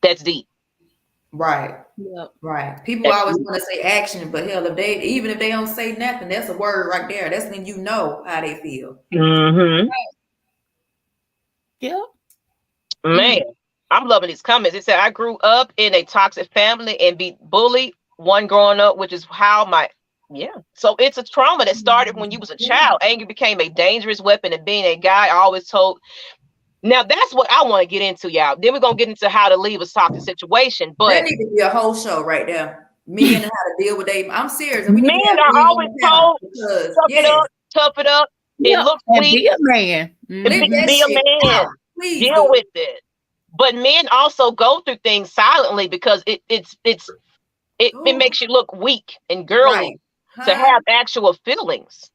That's deep. Right. Yep. Right. People always want to say action, but hell, even if they don't say nothing, that's a word right there. That's when you know how they feel. Yeah. Man, I'm loving these comments. It said, I grew up in a toxic family and be bullied one growing up, which is how so it's a trauma that started when you was a child. Anger became a dangerous weapon, and being a guy, I always told. Now that's what I want to get into, y'all. Then we're gonna get into how to leave a toxic situation. But there need to be a whole show right there. Men and how to deal with them. I'm serious. We men are always told, tough it up. It looks weak. Be a man. Be a man. Deal with it. But men also go through things silently because it makes you look weak and girly to have actual feelings.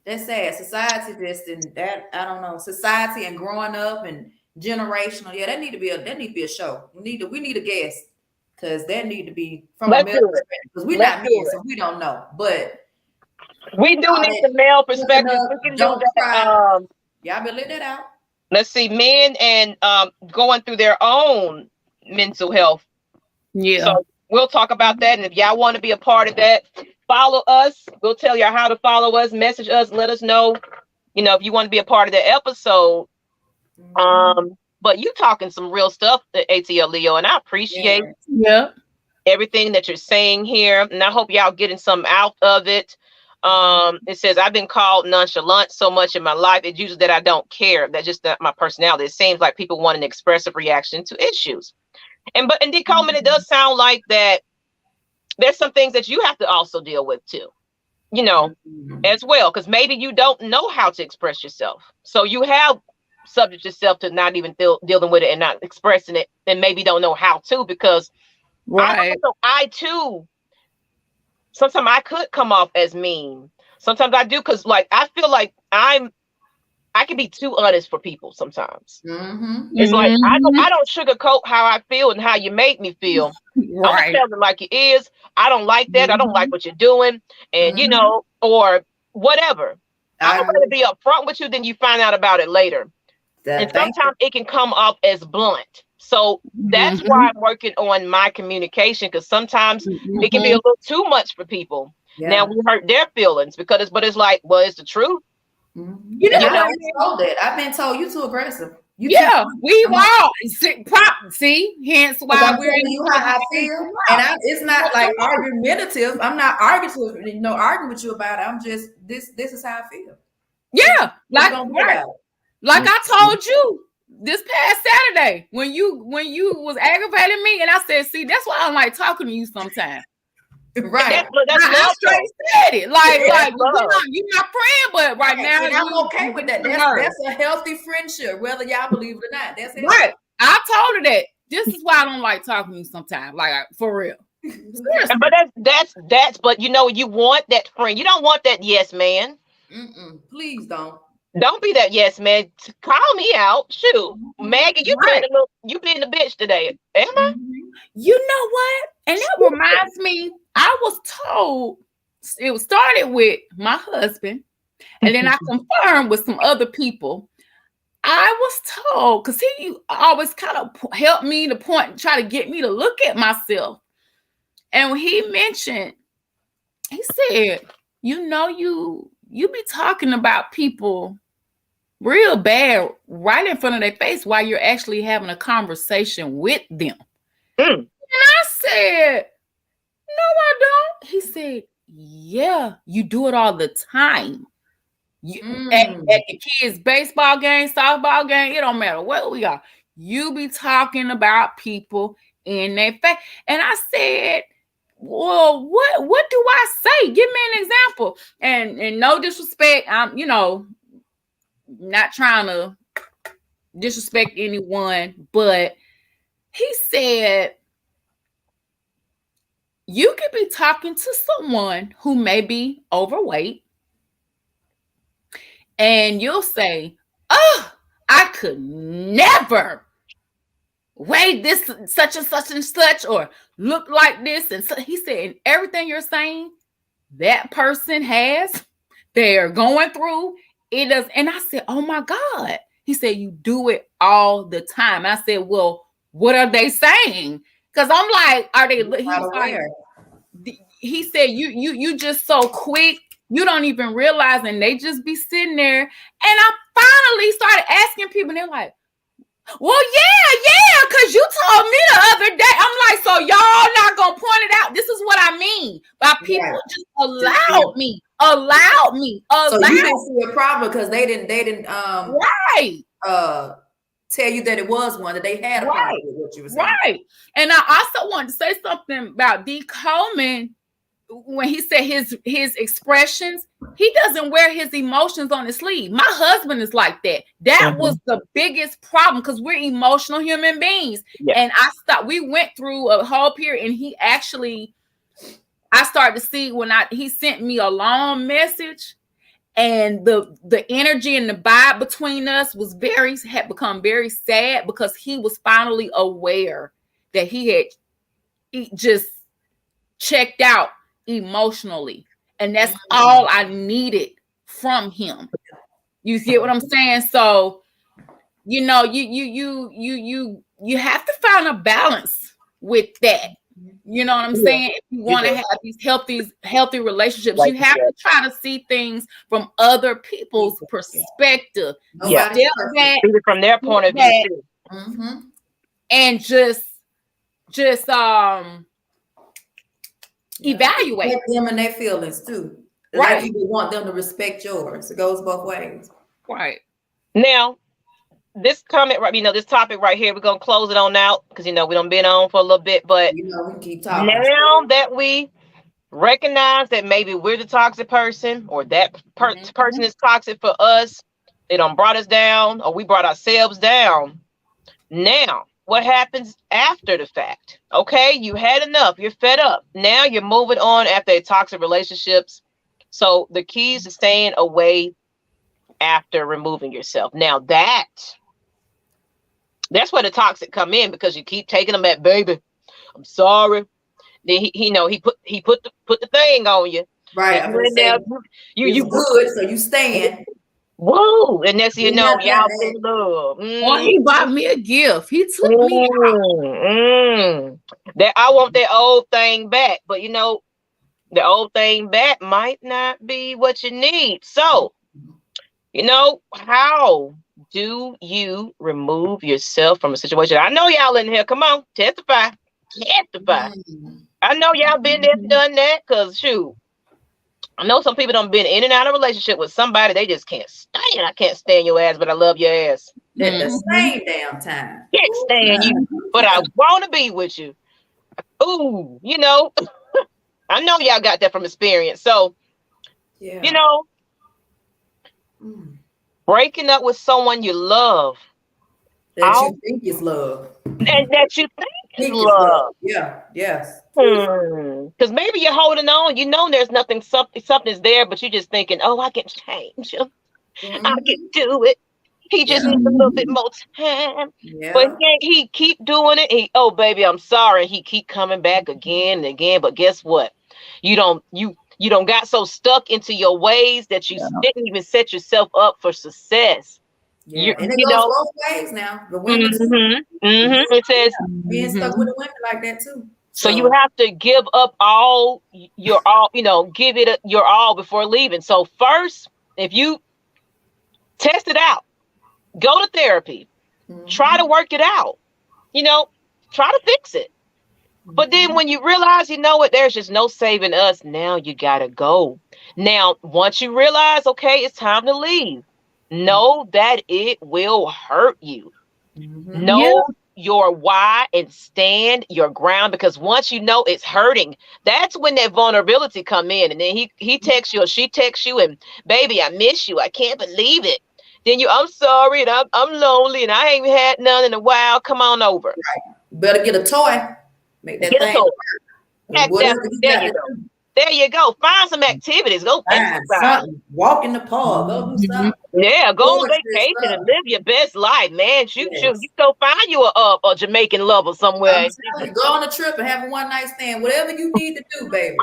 That's sad. Society just in that, I don't know. Society and growing up and generational. Yeah, that need to be a show. We need a guest because that need to be from a male perspective. Because we're not men, so we don't know. But we do need the male perspective. We can do that. Y'all better let that out. Let's see, men and going through their own mental health. Yeah. So we'll talk about that. And if y'all want to be a part of that, follow us. We'll tell y'all how to follow us, message us, let us know, if you want to be a part of the episode. But you talking some real stuff, the ATL Leo, and I appreciate everything that you're saying here. And I hope y'all getting some out of it. It says, I've been called nonchalant so much in my life. It's usually that I don't care. That's just not my personality. It seems like people want an expressive reaction to issues. And D. Coleman, it does sound like that there's some things that you have to also deal with too, as well. Because maybe you don't know how to express yourself. So you have subject yourself to not even dealing with it and not expressing it, and maybe don't know how to, because I too, sometimes I could come off as mean. Sometimes I do, because I feel like I can be too honest for people sometimes. It's like I don't sugarcoat how I feel and how you make me feel. I'm gonna tell them like it is. I don't like that. I don't like what you're doing, and or whatever. I'm gonna be upfront with you, then you find out about it later. And sometimes it can come off as blunt. So that's why I'm working on my communication, because sometimes it can be a little too much for people. Now we hurt their feelings because it's like, well, it's the truth. I've been told you too aggressive. We've all see, hence why we're you how I feel. And it's not like argumentative. I'm not arguing with you about it. I'm just this is how I feel. Yeah, like I told you this past Saturday when you was aggravating me, and I said, see, that's why I don't like talking to you sometimes. Right. I straight said it. You're my friend, but right now I'm okay with that. That's a healthy friendship, whether y'all believe it or not. That's it. Right. I told her that. This is why I don't like talking to you sometimes. For real. But that's but you want that friend. You don't want that yes man. Please don't. Don't be that yes man. Call me out. Shoot. Maggie, you being a bitch today. Am I? You know what? And that reminds me, I was told it started with my husband, and then I confirmed with some other people. I was told, because he always kind of helped me to try to get me to look at myself. And when he mentioned, he said, you be talking about people real bad right in front of their face while you're actually having a conversation with them. And I said, no, I don't. He said, yeah, you do it all the time. At the kids' baseball game, softball game, it don't matter what we are. You be talking about people in their face. And I said, well, what do I say? Give me an example. And no disrespect, I'm, not trying to disrespect anyone, but he said, you could be talking to someone who may be overweight, and you'll say, oh, I could never weigh this such and such or look like this. And so he said, and everything you're saying that person has, they're going through, it does. And I said, oh my God. He said, you do it all the time. I said, well, what are they saying? Because I'm like, are they? He said, you just so quick, you don't even realize, and they just be sitting there. And I finally started asking people, and they're like, well, yeah, because you told me the other day. I'm like, so y'all not gonna point it out. This is what I mean by people just allowed me. So you didn't see a problem because they didn't tell you that it was one, that they had a problem with what you were saying. Right. And I also wanted to say something about D. Coleman when he said his expressions. He doesn't wear his emotions on his sleeve. My husband is like that. That was the biggest problem because we're emotional human beings. Yeah. And we went through a whole period, and I started to see when he sent me a long message, and the energy and the vibe between us had become very sad because he was finally aware that he just checked out emotionally. And that's all I needed from him. You get what I'm saying? So, you have to find a balance with that. You know what I'm saying? If you want to have these healthy relationships, you have to try to see things from other people's perspective. From their point of view. And just evaluate them and their feelings too. Right. Like you want them to respect yours. It goes both ways. Right. Now, this comment, this topic right here, we're gonna close it on out because we done been on for a little bit, but we can keep talking. Now that we recognize that maybe we're the toxic person, or that person is toxic for us, they done brought us down, or we brought ourselves down. Now, what happens after the fact? Okay, you had enough, you're fed up. Now you're moving on after toxic relationships. So the keys to staying away after removing yourself. Now that's where the toxic come in, because you keep taking them at, baby, I'm sorry. Then he put the thing on you. Right. You good, so you stand. Whoa, and next thing you know, y'all in love. Well, he bought me a gift. He took me out. That I want that old thing back, but the old thing back might not be what you need. So, how do you remove yourself from a situation? I know y'all in here. Come on, testify. I know y'all been there, done that, because shoot. I know some people done been in and out of a relationship with somebody they just can't stand. I can't stand your ass, but I love your ass. At the same damn time. Can't stand you, but I want to be with you. Ooh, I know y'all got that from experience. So, breaking up with someone you love. That you think is love. And that you think is love. Yeah, yes. Because maybe you're holding on, there's something's there, but you're just thinking, oh, I can change him. I can do it. He just needs a little bit more time. Yeah. But he keep doing it. Oh, baby, I'm sorry. He keep coming back again and again. But guess what? You don't got so stuck into your ways that you didn't even set yourself up for success. Yeah, and it goes both ways now. The women it says being stuck with the women like that too. So you have to give up your all, give it your all before leaving. So first, if you test it out, go to therapy, try to work it out, try to fix it. But then when you realize, there's just no saving us, now you got to go. Now, once you realize, okay, it's time to leave, know that it will hurt you. Know your why and stand your ground, because once you know it's hurting, that's when that vulnerability come in. And then he texts you or she texts you and, baby, I miss you. I can't believe it. Then I'm sorry and I'm lonely and I ain't had none in a while. Come on over. Right. Better get a toy. Make that Get thing a toy. There you go. There you go. Find some activities. Go exercise. Walk in the park. Go do something. Yeah, go on vacation and live your best life, man. You go find you a Jamaican lover somewhere. Go on a trip and have a one night stand. Whatever you need to do, baby.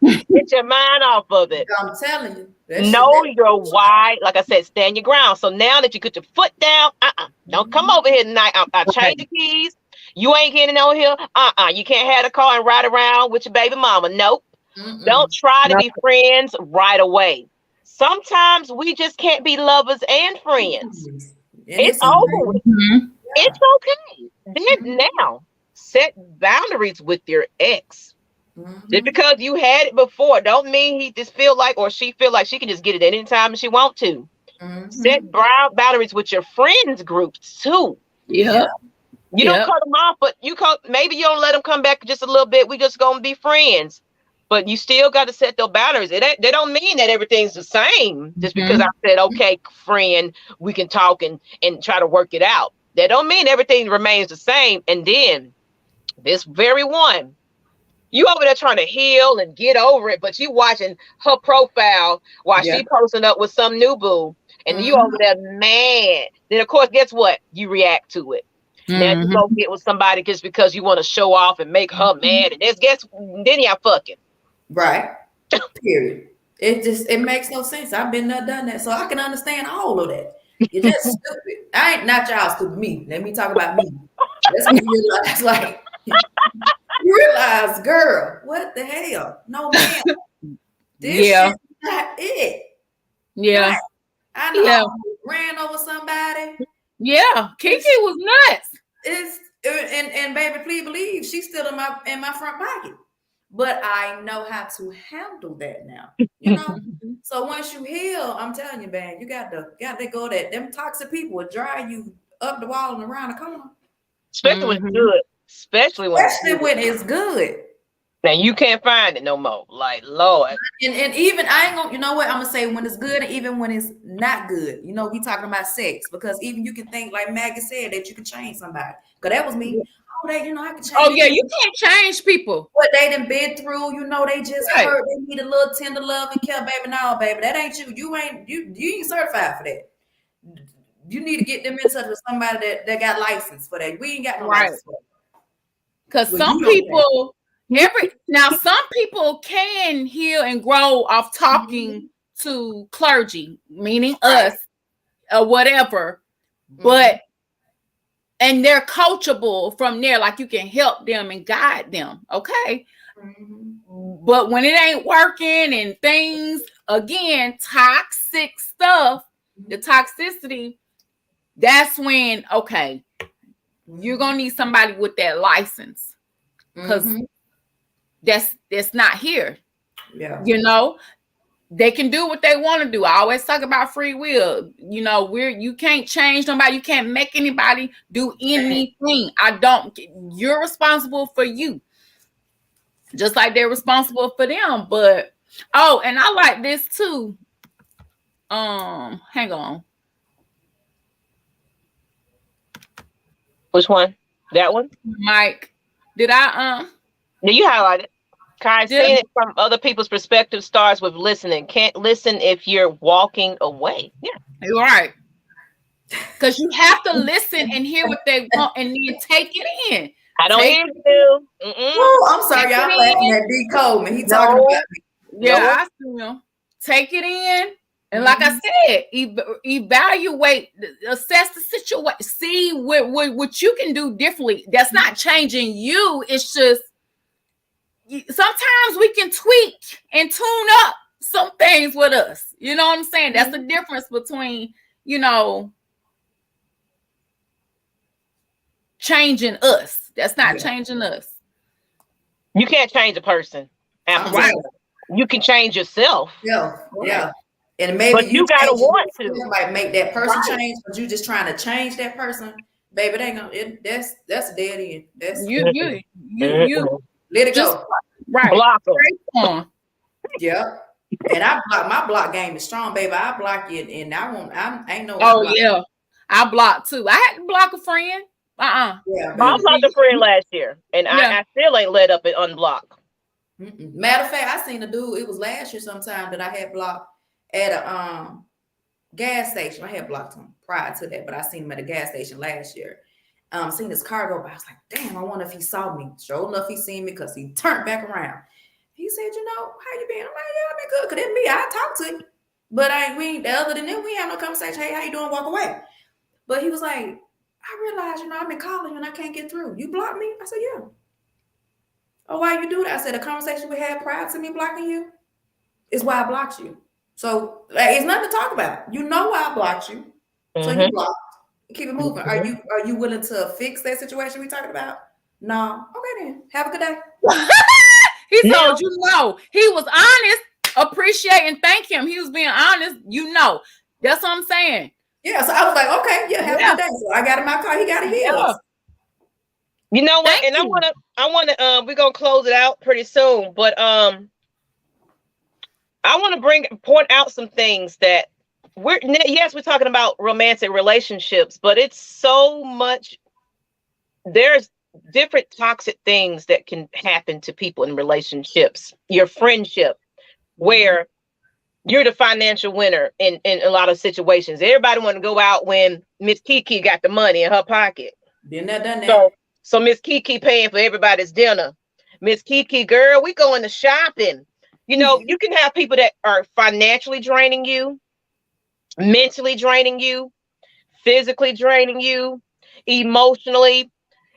Get your mind off of it. I'm telling you. Know your why. Like I said, stand your ground. So now that you put your foot down, don't come over here tonight. I change the keys. You ain't getting over here. You can't have a car and ride around with your baby mama. Nope. Don't try to be friends right away. Sometimes we just can't be lovers and friends. It's over with. It's okay. Then now, set boundaries with your ex. Just because you had it before, don't mean he just feel like or she feel like she can just get it at any time she want to. Set boundaries with your friends groups too. Yeah. You don't cut them off, but maybe you don't let them come back just a little bit. We just gonna be friends. But you still got to set those boundaries. They don't mean that everything's the same. Just because I said, okay, friend, we can talk and try to work it out. That don't mean everything remains the same. And then this very one, you over there trying to heal and get over it, but you watching her profile while she posting up with some new boo. And you over there mad. Then, of course, guess what? You react to it. Now you go get with somebody just because you want to show off and make her mad. And then y'all fucking. Right. Period. It makes no sense. I've been there, done that, so I can understand all of that. You're just stupid. I ain't not y'all stupid. Me. Let me talk about me. That's when you realize, like, you realize, girl, what the hell? No, man. This is not it. Yeah. Right. I know. Ran over somebody. Yeah. Kiki was nuts. And baby, please believe she's still in my front pocket. But I know how to handle that now, you know. So once you heal, I'm telling you, man, you got to go that them toxic people will drive you up the wall and around the corner. Especially when it's good. Especially when it's good. Now you can't find it no more. Like, Lord. And even I ain't gonna, you know what? I'm gonna say when it's good and even when it's not good. You know, we talking about sex because even you can think like Maggie said that you can change somebody. Because that was me. I can change. Oh yeah, you can't change people. What they done been through, you know, they just hurt. They need a little tender love and care, baby. No, baby, that ain't you. You ain't certified for that. You need to get them in touch with somebody that got license for that. We ain't got no license for that. Because some people, some people can heal and grow off talking to clergy, meaning us or whatever, but. And they're coachable from there, like you can help them and guide them, okay? But when it ain't working and things, again, toxic stuff, the toxicity, that's when, okay, you're going to need somebody with that license because that's not here. Yeah. You know? They can do what they want to do. I always talk about free will. You know, you can't change nobody. You can't make anybody do anything. You're responsible for you. Just like they're responsible for them. But, and I like this too. Hang on. Which one? That one? Mike, did I, No, you highlighted it. Kind of seeing it from other people's perspective starts with listening. Can't listen if you're walking away. Yeah, you're right. Because you have to listen and hear what they want and then take it in. I don't hear you. Oh, I'm sorry, y'all laughing at D. Coleman. He talking about me. Yeah, I see him. Take it in. And like I said, evaluate, assess the situation, see what you can do differently. That's not changing you. It's just sometimes we can tweak and tune up some things with us. You know what I'm saying? That's the difference between, you know, changing us. That's not changing us. You can't change a person. Absolutely. Right. You can change yourself. Yeah. And maybe but you gotta want to. Like make that person change, but you just trying to change that person. baby, it ain't gonna. That's a dead end. That's You let it just go. right. Block 'em. Right. Yeah. And my block game is strong, baby. I block you, and I ain't no. Oh yeah, I blocked too. I had to block a friend. Yeah, I baby. blocked a friend last year, and I still ain't let up and unblock. Matter of fact, I seen a dude. It was last year sometime that I had blocked at a gas station. I had blocked him prior to that, but I seen him at a gas station last year. Seen his car go by. I was like, damn, I wonder if he saw me. Sure enough, he seen me because he turned back around. He said, you know, how you been? I'm like, yeah, I been good. Cause that's me. I talk to you. But other than that, we ain't have no conversation. Hey, how you doing? Walk away. But he was like, I realized, you know, I've been calling you and I can't get through. You blocked me? I said, yeah. Oh, why you do that? I said, the conversation we had prior to me blocking you is why I blocked you. So it's nothing to talk about. You know why I blocked you. So you blocked. Keep it moving. Are you willing to fix that situation we talking about? No. Okay then. Have a good day. He told you no. He was honest. Appreciate and thank him. He was being honest. You know. That's what I'm saying. Yeah. So I was like, okay, yeah, have a good day. So I got in my car. He got a his. Yeah. You know what? And I wanna we're gonna close it out pretty soon, but I want to point out some things that we're talking about romantic relationships, but it's so much. There's different toxic things that can happen to people in relationships. Your friendship, where you're the financial winner in a lot of situations. Everybody want to go out when Miss Kiki got the money in her pocket. Been there, done that. So Miss Kiki paying for everybody's dinner. Miss Kiki, girl, we going to shopping. You know, you can have people that are financially draining you, mentally draining you, physically draining you, emotionally.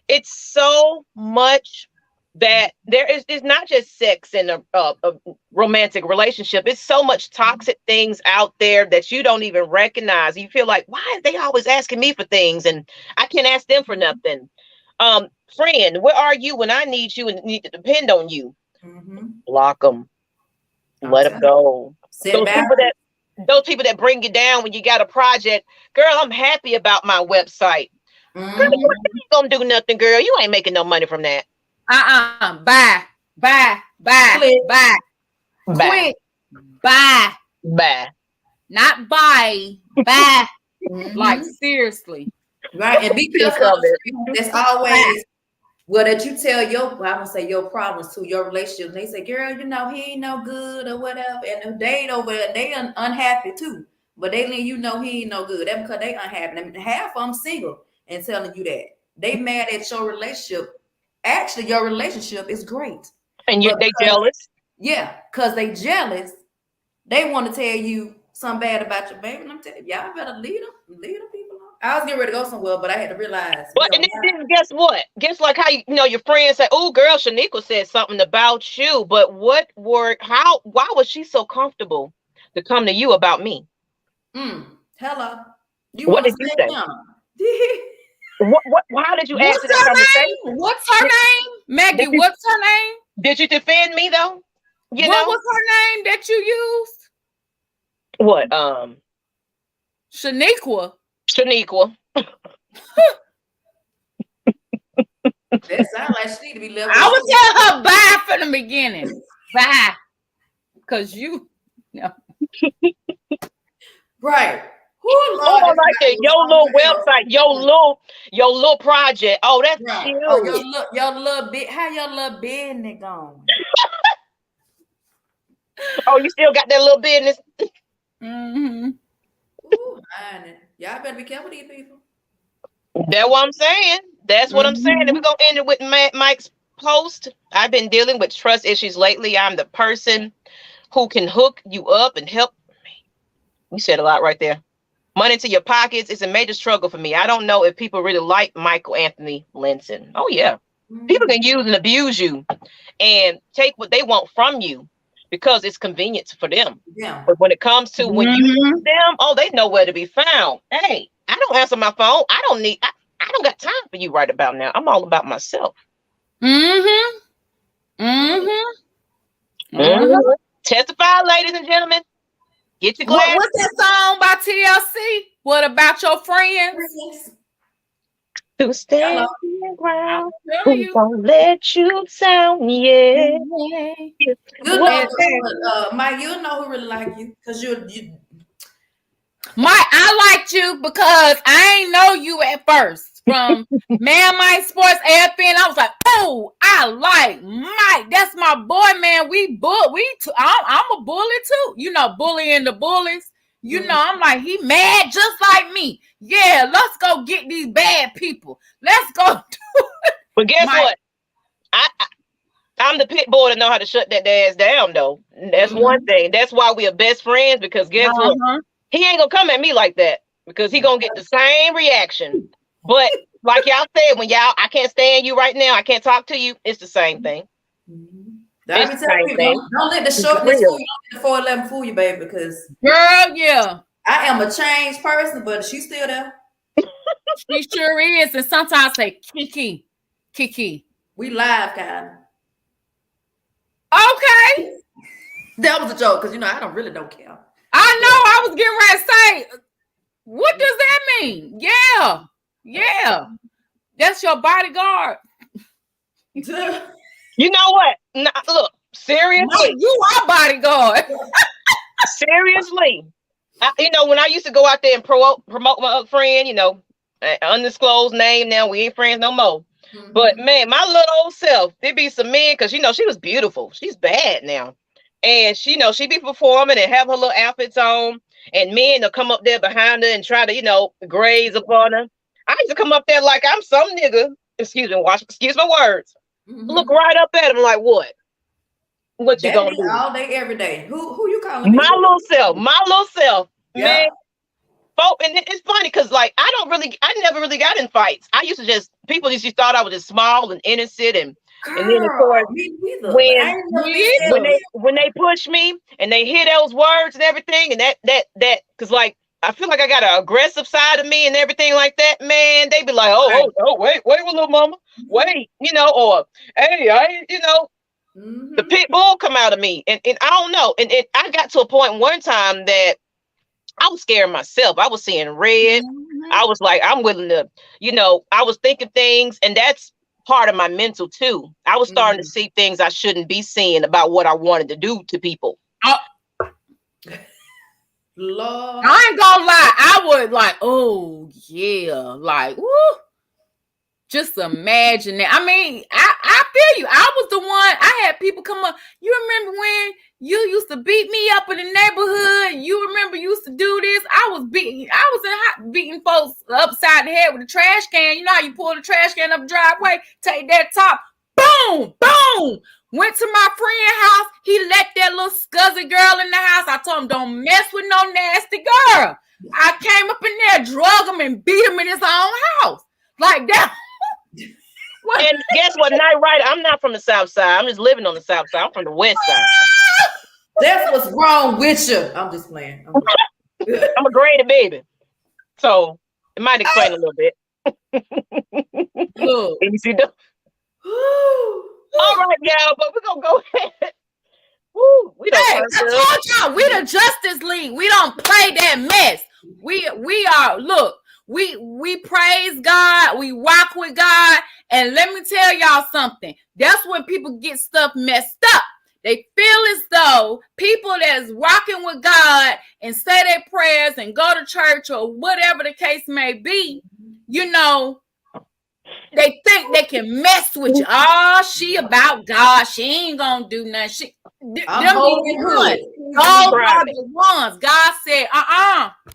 It's so much that it's not just sex in a romantic relationship. It's so much toxic things out there that you don't even recognize. You feel like, why are they always asking me for things and I can't ask them for nothing? Friend, where are you when I need you and need to depend on you? Block them. Let them go. Those people that bring you down when you got a project. Girl, I'm happy about my website. Girl, you ain't gonna do nothing, girl. You ain't making no money from that. Bye. Quit. Bye. Not bye. Bye. Like seriously. Right. And be careful. That's always that you tell I'm gonna say your problems to your relationship. And they say, girl, you know, he ain't no good or whatever. And they ain't over there, they unhappy too. But they let you know he ain't no good. That's because they unhappy. And half of them single and telling you that. They mad at your relationship. Actually, your relationship is great. And they jealous. Yeah, because they jealous. They want to tell you something bad about your baby. And I'm telling you, y'all better leave them people alone. I was getting ready to go somewhere, but I had to realize. But and then guess what? Guess like how your friends say, oh girl, Shaniqua said something about you. But why was she so comfortable to come to you about me? Hello. What did you say? How did you answer that conversation? What's her name? Maggie, what's her name? Did you defend me though? What was her name that you used? What? Shaniqua. That sounds like she need to be left. I would tell her bye from the beginning. Bye. Because you know. Right. Oh, like your little website, your little project. Oh, that's cute. Oh, your little bit. How your little business going? Oh, you still got that little business? Ooh, y'all better be careful with these people. That's what I'm saying. That's what I'm saying. And we're gonna end it with Mike's post. I've been dealing with trust issues lately. I'm the person who can hook you up and help. You said a lot right there. Money to your pockets is a major struggle for me. I don't know if people really like Michael Anthony Linson. Oh yeah. People can use and abuse you and take what they want from you because it's convenient for them. Yeah. But when it comes to when you need them, oh, they know where to be found. Hey, I don't answer my phone. I don't got time for you right about now. I'm all about myself. Testify, ladies and gentlemen. Get your glasses. What's that song by TLC? What about your friends? To stand Hello. your ground. I'm telling Who you. gonna let you down? Yeah. You know, Exactly. Mike, you'll know who really like you because you. Mike, I liked you because I ain't know you at first. From Man Mike Sports AFN, I was like, oh, I like Mike. That's my boy, man. I'm a bully too. You know, bullying the bullies. You know, I'm like, he mad just like me. Yeah, let's go get these bad people. Let's go do it. But guess Mike. what? I'm the pit bull to know how to shut that ass down, though. That's one thing. That's why we are best friends, because guess what? He ain't gonna come at me like that because he gonna get the same reaction. But like y'all said, when I can't stand you right now, I can't talk to you, it's the same thing. It's the same thing. Don't let the shortness fool you. Don't let the 4'11" fool you, baby, because girl, yeah. I am a changed person, but she's still there. She sure is. And sometimes I say, Kiki. We live, kind of. Okay. That was a joke, because I don't care. I know. I was getting ready to say, what does that mean? Yeah. That's your bodyguard. You know what? Look, seriously. No, you are bodyguard. Seriously. When I used to go out there and promote my friend, undisclosed name now, we ain't friends no more. But man, my little old self, there be some men, because she was beautiful. She's bad now. And she be performing and have her little outfits on, and men will come up there behind her and try to, graze upon her. I used to come up there like I'm some nigga. Excuse my words. Look right up at him like, what? What you gonna do? All day, every day. Who you calling? My little self. Yeah. Man. And it's funny because I never really got in fights. People just thought I was just small and innocent, and then of course when they push me and they hear those words and everything, and that because I feel like I got an aggressive side of me and everything like that, man, they be like, oh wait, little mama, wait, or hey, the pit bull come out of me, and I don't know, and I got to a point one time that I was scaring myself. I was seeing red. I was like, I'm willing to, I was thinking things, and that's part of my mental too. I was starting to see things I shouldn't be seeing about what I wanted to do to people. Lord. I ain't gonna lie. I would like, oh yeah, like, woo. Just imagine that. I mean, I feel you. I was the one. I had people come up. You remember when you used to beat me up in the neighborhood? You remember you used to do this? I was beating folks upside the head with a trash can. You know how you pull the trash can up the driveway, take that top, boom, boom. Went to my friend's house. He let that little scuzzy girl in the house. I told him, don't mess with no nasty girl. I came up in there, drug him, and beat him in his own house. Like that. And guess what, Nyght, Ryder, I'm not from the South Side. I'm just living on the South Side. I'm from the West Side. That's what's wrong with you. I'm just playing. I'm a graded baby. So it might explain a little bit. Look. You see that? All right, y'all, but we're going to go ahead. Woo, I told y'all, we the Justice League. We don't play that mess. We are, look, we praise God, we walk with God, and let me tell y'all something. That's when people get stuff messed up. They feel as though people that's rocking with God and say their prayers and go to church or whatever the case may be, they think they can mess with you. Oh, she about God. She ain't gonna do nothing. Those are the ones God said,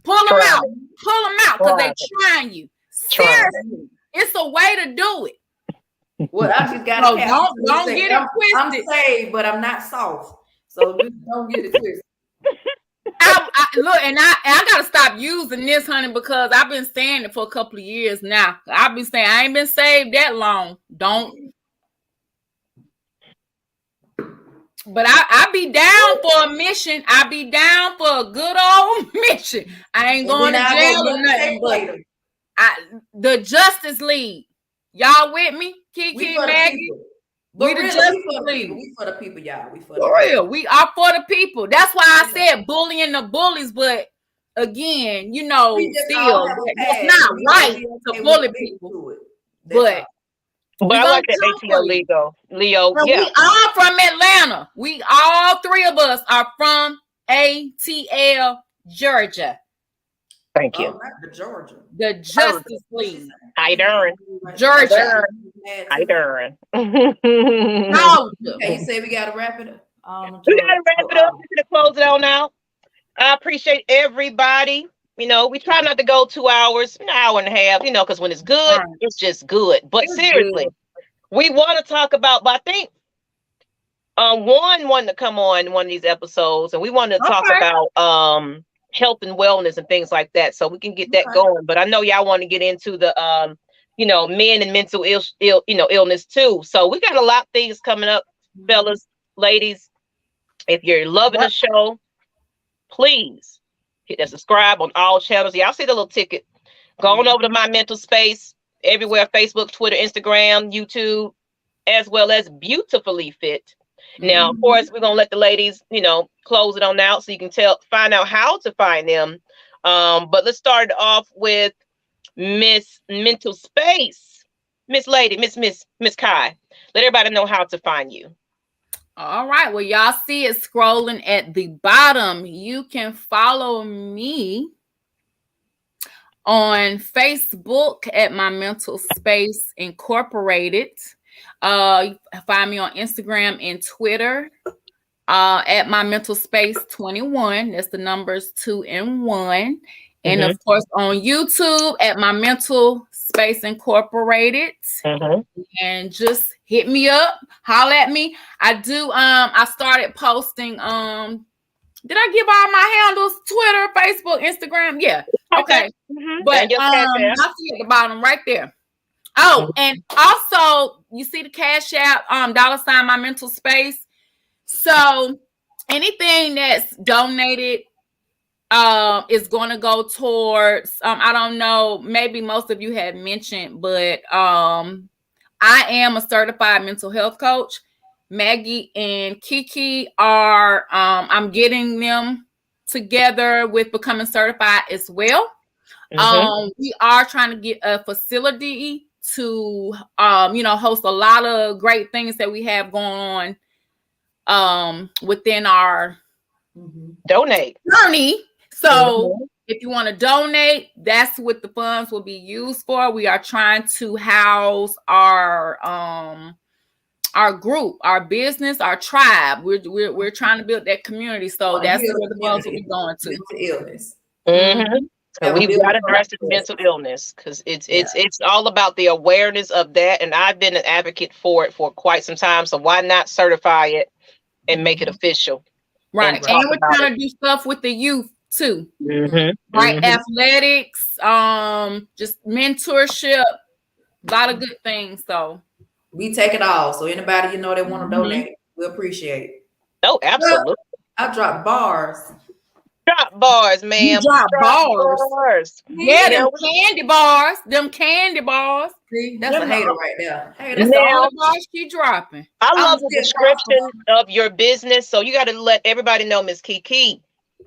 pull them out. Pull them out because they trying you. Seriously, it's a way to do it. Well, I just got to don't get it twisted. I'm saved, but I'm not soft. So don't get it twisted. Look, and I gotta stop using this, honey, because I've been saying it for a couple of years now. I've been saying I ain't been saved that long. Don't. But I be down for a mission. I be down for a good old mission. I ain't going to jail or nothing. But the Justice League, y'all with me? Kiki, Maggie. We the Justice League. We for the people, y'all. We for real. We are for the people. That's why I said bullying the bullies. But again, still, it's not right to bully people. But I like that ATL Leo. But yeah. We all from Atlanta. We all three of us are from ATL, Georgia. Thank you. Oh, not the Georgia. The Justice League. Hi, Darren. Georgia. Hi, Darren. Okay, you say we gotta wrap it up. We gotta wrap it up. We're gonna close it on out. I appreciate everybody. You know, we try not to go 2 hours, an hour and a half, you know, because when it's good, it's just good. But seriously, we want to talk about, but I think one wanted to come on one of these episodes, and we wanted to talk about health and wellness and things like that, so we can get that going. But I know y'all want to get into the you know, men and mental illness too. So we got a lot of things coming up, fellas, ladies. If you're loving the show, please hit that subscribe on all channels. Y'all see the little ticket. Go on over to My Mental Space everywhere: Facebook, Twitter, Instagram, YouTube, as well as Beautifully Fit. Now, of course, we're gonna let the ladies, you know, close it on out so you can find out how to find them. But let's start off with Miss Mental Space, Miss Lady, Miss Kai. Let everybody know how to find you. All right. Well, y'all see it scrolling at the bottom. You can follow me on Facebook at My Mental Space Incorporated. You find me on Instagram and Twitter at My Mental Space 21. That's the numbers 2 and 1. And of course on YouTube at My Mental Space Incorporated. And just hit me up, holler at me. I do I started posting did I give all my handles? Twitter, Facebook, Instagram? Yeah. Okay. But I see at the bottom right there. Oh, and also you see the Cash App $ My Mental Space. So anything that's donated is going to go towards I don't know, maybe most of you had mentioned, but I am a certified mental health coach. Maggie and Kiki are I'm getting them together with becoming certified as well. We are trying to get a facility to you know, host a lot of great things that we have going on within our donate journey. So if you want to donate, that's what the funds will be used for. We are trying to house our group, our business, our tribe. We're trying to build that community. So that's where the funds will be going to. Mental illness. And we've got to address the mental illness because it's all about the awareness of that. And I've been an advocate for it for quite some time. So why not certify it and make it official? Right. And we're trying to do stuff with the youth too. Right. Athletics, just mentorship, a lot of good things. So we take it all. So anybody you know that want to donate, we appreciate it. Oh, absolutely. I dropped bars. Drop bars, ma'am. Drop bars. Yeah, them candy bars. Them candy bars. See, that's a hater right there. Hey, that's the only bars she dropping. I love the description of your business. So you got to let everybody know, Miss Kiki,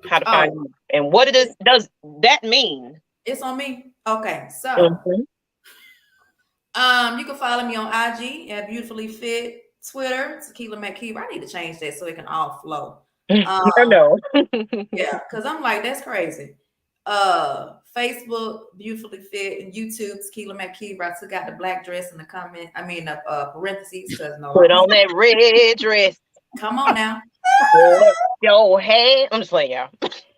how to find you and what does that mean? It's on me. Okay, so you can follow me on IG at Beautifully Fit, Twitter, Tequila McKee. I need to change that so it can all flow. I know. Yeah, because I'm like, that's crazy. Facebook, Beautifully Fit, and YouTube, Tequila McKee. I took out the black dress in the comment. I mean, parentheses, because put on that red dress. Come on now. Yo, hey, I'm just playing, y'all.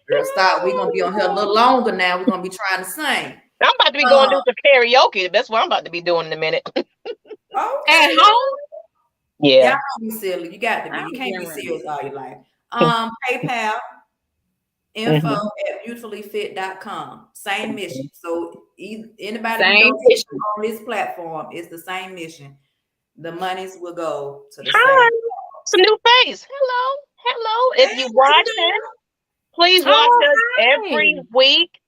Girl, stop. We're gonna be on here a little longer now. We're gonna be trying to sing. I'm about to be going to do some karaoke. That's what I'm about to be doing in a minute. Okay. At home? Yeah. Y'all don't be silly. You got to be. You can't be serious all your life. PayPal info at beautifullyfit.com. Same mission. So anybody on this platform, it's the same mission. The monies will go to the same. Some new face. Hello. If you watch it, please watch us every week,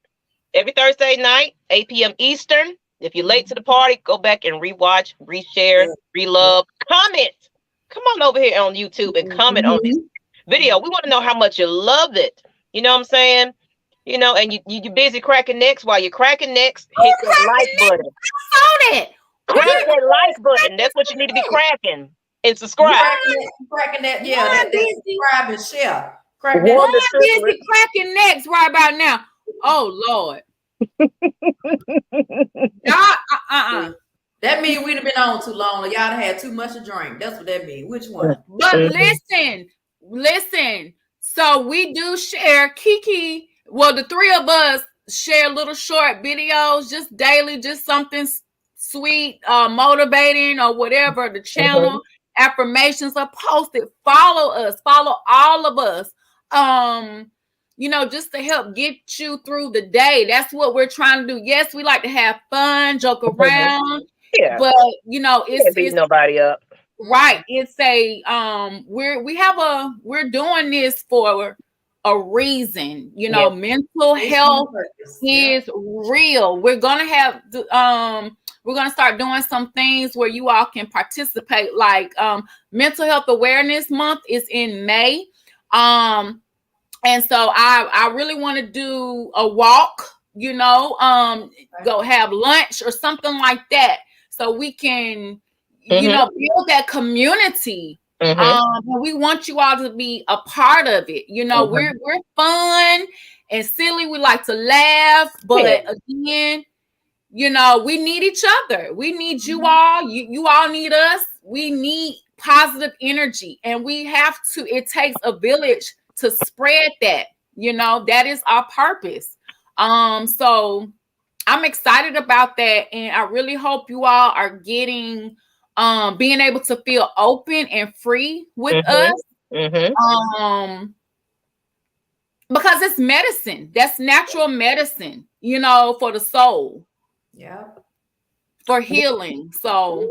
every Thursday night, 8 p.m. Eastern. If you're late to the party, go back and rewatch, reshare, relove, comment. Come on over here on YouTube and comment on this video. We want to know how much you love it. You know what I'm saying? You know, and you're busy cracking necks. While you're cracking necks, hit the like button. I saw that. Crack that like button. That's what you need to be cracking. And subscribe. Cracking that, yeah, that subscribe and share. Crack Why that. is he cracking necks right about now? Oh Lord. That means we'd have been on too long. Y'all had too much to drink. That's what that means. Which one? But listen. So we do share Kiki. Well, the three of us share little short videos, just daily, just something sweet, motivating, or whatever. The channel affirmations are posted. Follow us. Follow all of us. Just to help get you through the day. That's what we're trying to do. Yes, we like to have fun, joke around. Yeah. But it's beat nobody up. Right. It's we're doing this for a reason. Mental health is real. We're gonna start doing some things where you all can participate. Like Mental Health Awareness Month is in May. And so I really want to do a walk, go have lunch or something like that. So we can, build that community. We want you all to be a part of it. We're fun and silly. We like to laugh, but again, we need each other. We need you all. You all need us. We need positive energy, and we have to. It takes a village to spread that. That is our purpose. So I'm excited about that, and I really hope you all are getting being able to feel open and free with us. Because it's medicine. That's natural medicine, for the soul. Yeah. For healing. So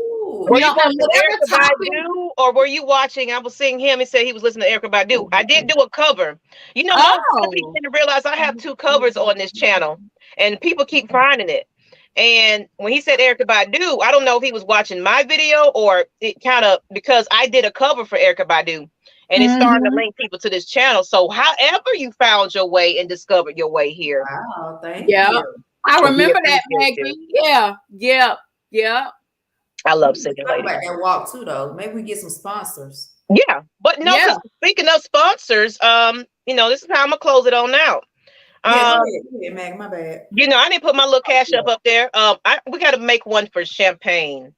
were you watching Erykah Badu, or were you watching? I was seeing him and said he was listening to Erykah Badu. I did do a cover. People didn't realize I have 2 covers on this channel, and people keep finding it. And when he said Erykah Badu, I don't know if he was watching my video or it kind of, because I did a cover for Erykah Badu, and it's starting to link people to this channel. So however you found your way and discovered your way here. Wow, thank you. I remember that, Maggie. Yeah. I love singing lady. About that walk too, though. Maybe we get some sponsors. Yeah, but no. Speaking of sponsors, this is how I'm gonna close it on out. Maggie, my bad. I didn't put my little cash up there. We got to make one for Champaign.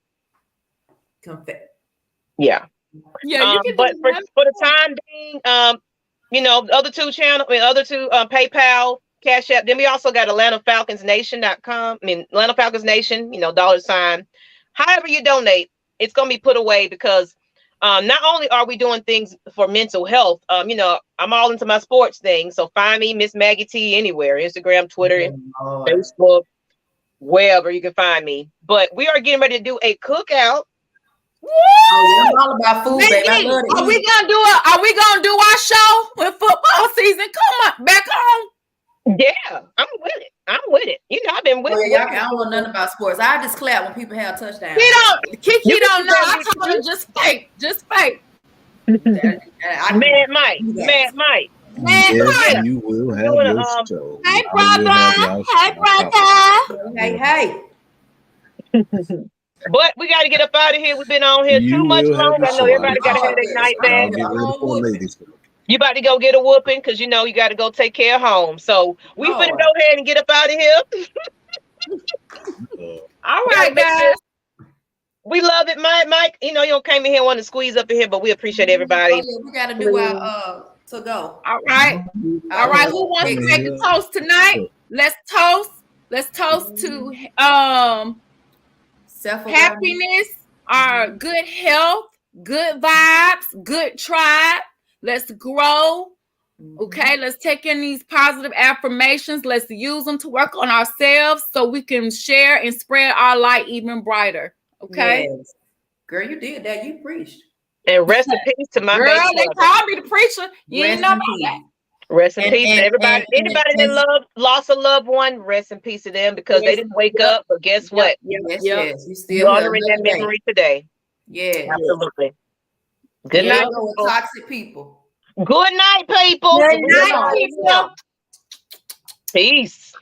Yeah. But for the time being, the other 2 channels, PayPal, Cash App. Then we also got AtlantaFalconsNation.com. Atlanta Falcons Nation, $. However you donate, it's going to be put away because not only are we doing things for mental health, I'm all into my sports thing. So find me, Miss Maggie T, anywhere, Instagram, Twitter, Facebook, wherever you can find me. But we are getting ready to do a cookout. I'm all about food, baby. I love it. Are we gonna do our show when football season come up back on? Yeah, I'm with it. I've been with it. I don't know nothing about sports. I just clap when people have touchdowns. Kiki don't know. I told her just fake. Mad Mike. Yes, you will have your show. Hey, brother. Hey. But we got to get up out of here. We've been on here too much longer. I know everybody got to have their night bag. You about to go get a whooping because you got to go take care of home. So we finna go ahead and get up out of here. All right, guys. We love it, Mike. You don't came in here wanting to squeeze up in here, but we appreciate everybody. We got to do our to go. All right. Who wants to make a toast tonight? Let's toast to happiness, our good health, good vibes, good tribe. Let's grow. Okay, let's take in these positive affirmations. Let's use them to work on ourselves so we can share and spread our light even brighter. Okay, yes. Girl, you did that. You preached. And rest in peace to my girl. They called me the preacher. You didn't know about that. Rest in peace to everybody. Anybody that lost a loved one, rest in peace to them because they didn't wake up. But guess what? Yes. You still honoring that memory today. Yeah, absolutely. Good night, toxic people. Good night, people. Good night, people. Peace.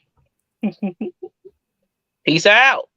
Peace out.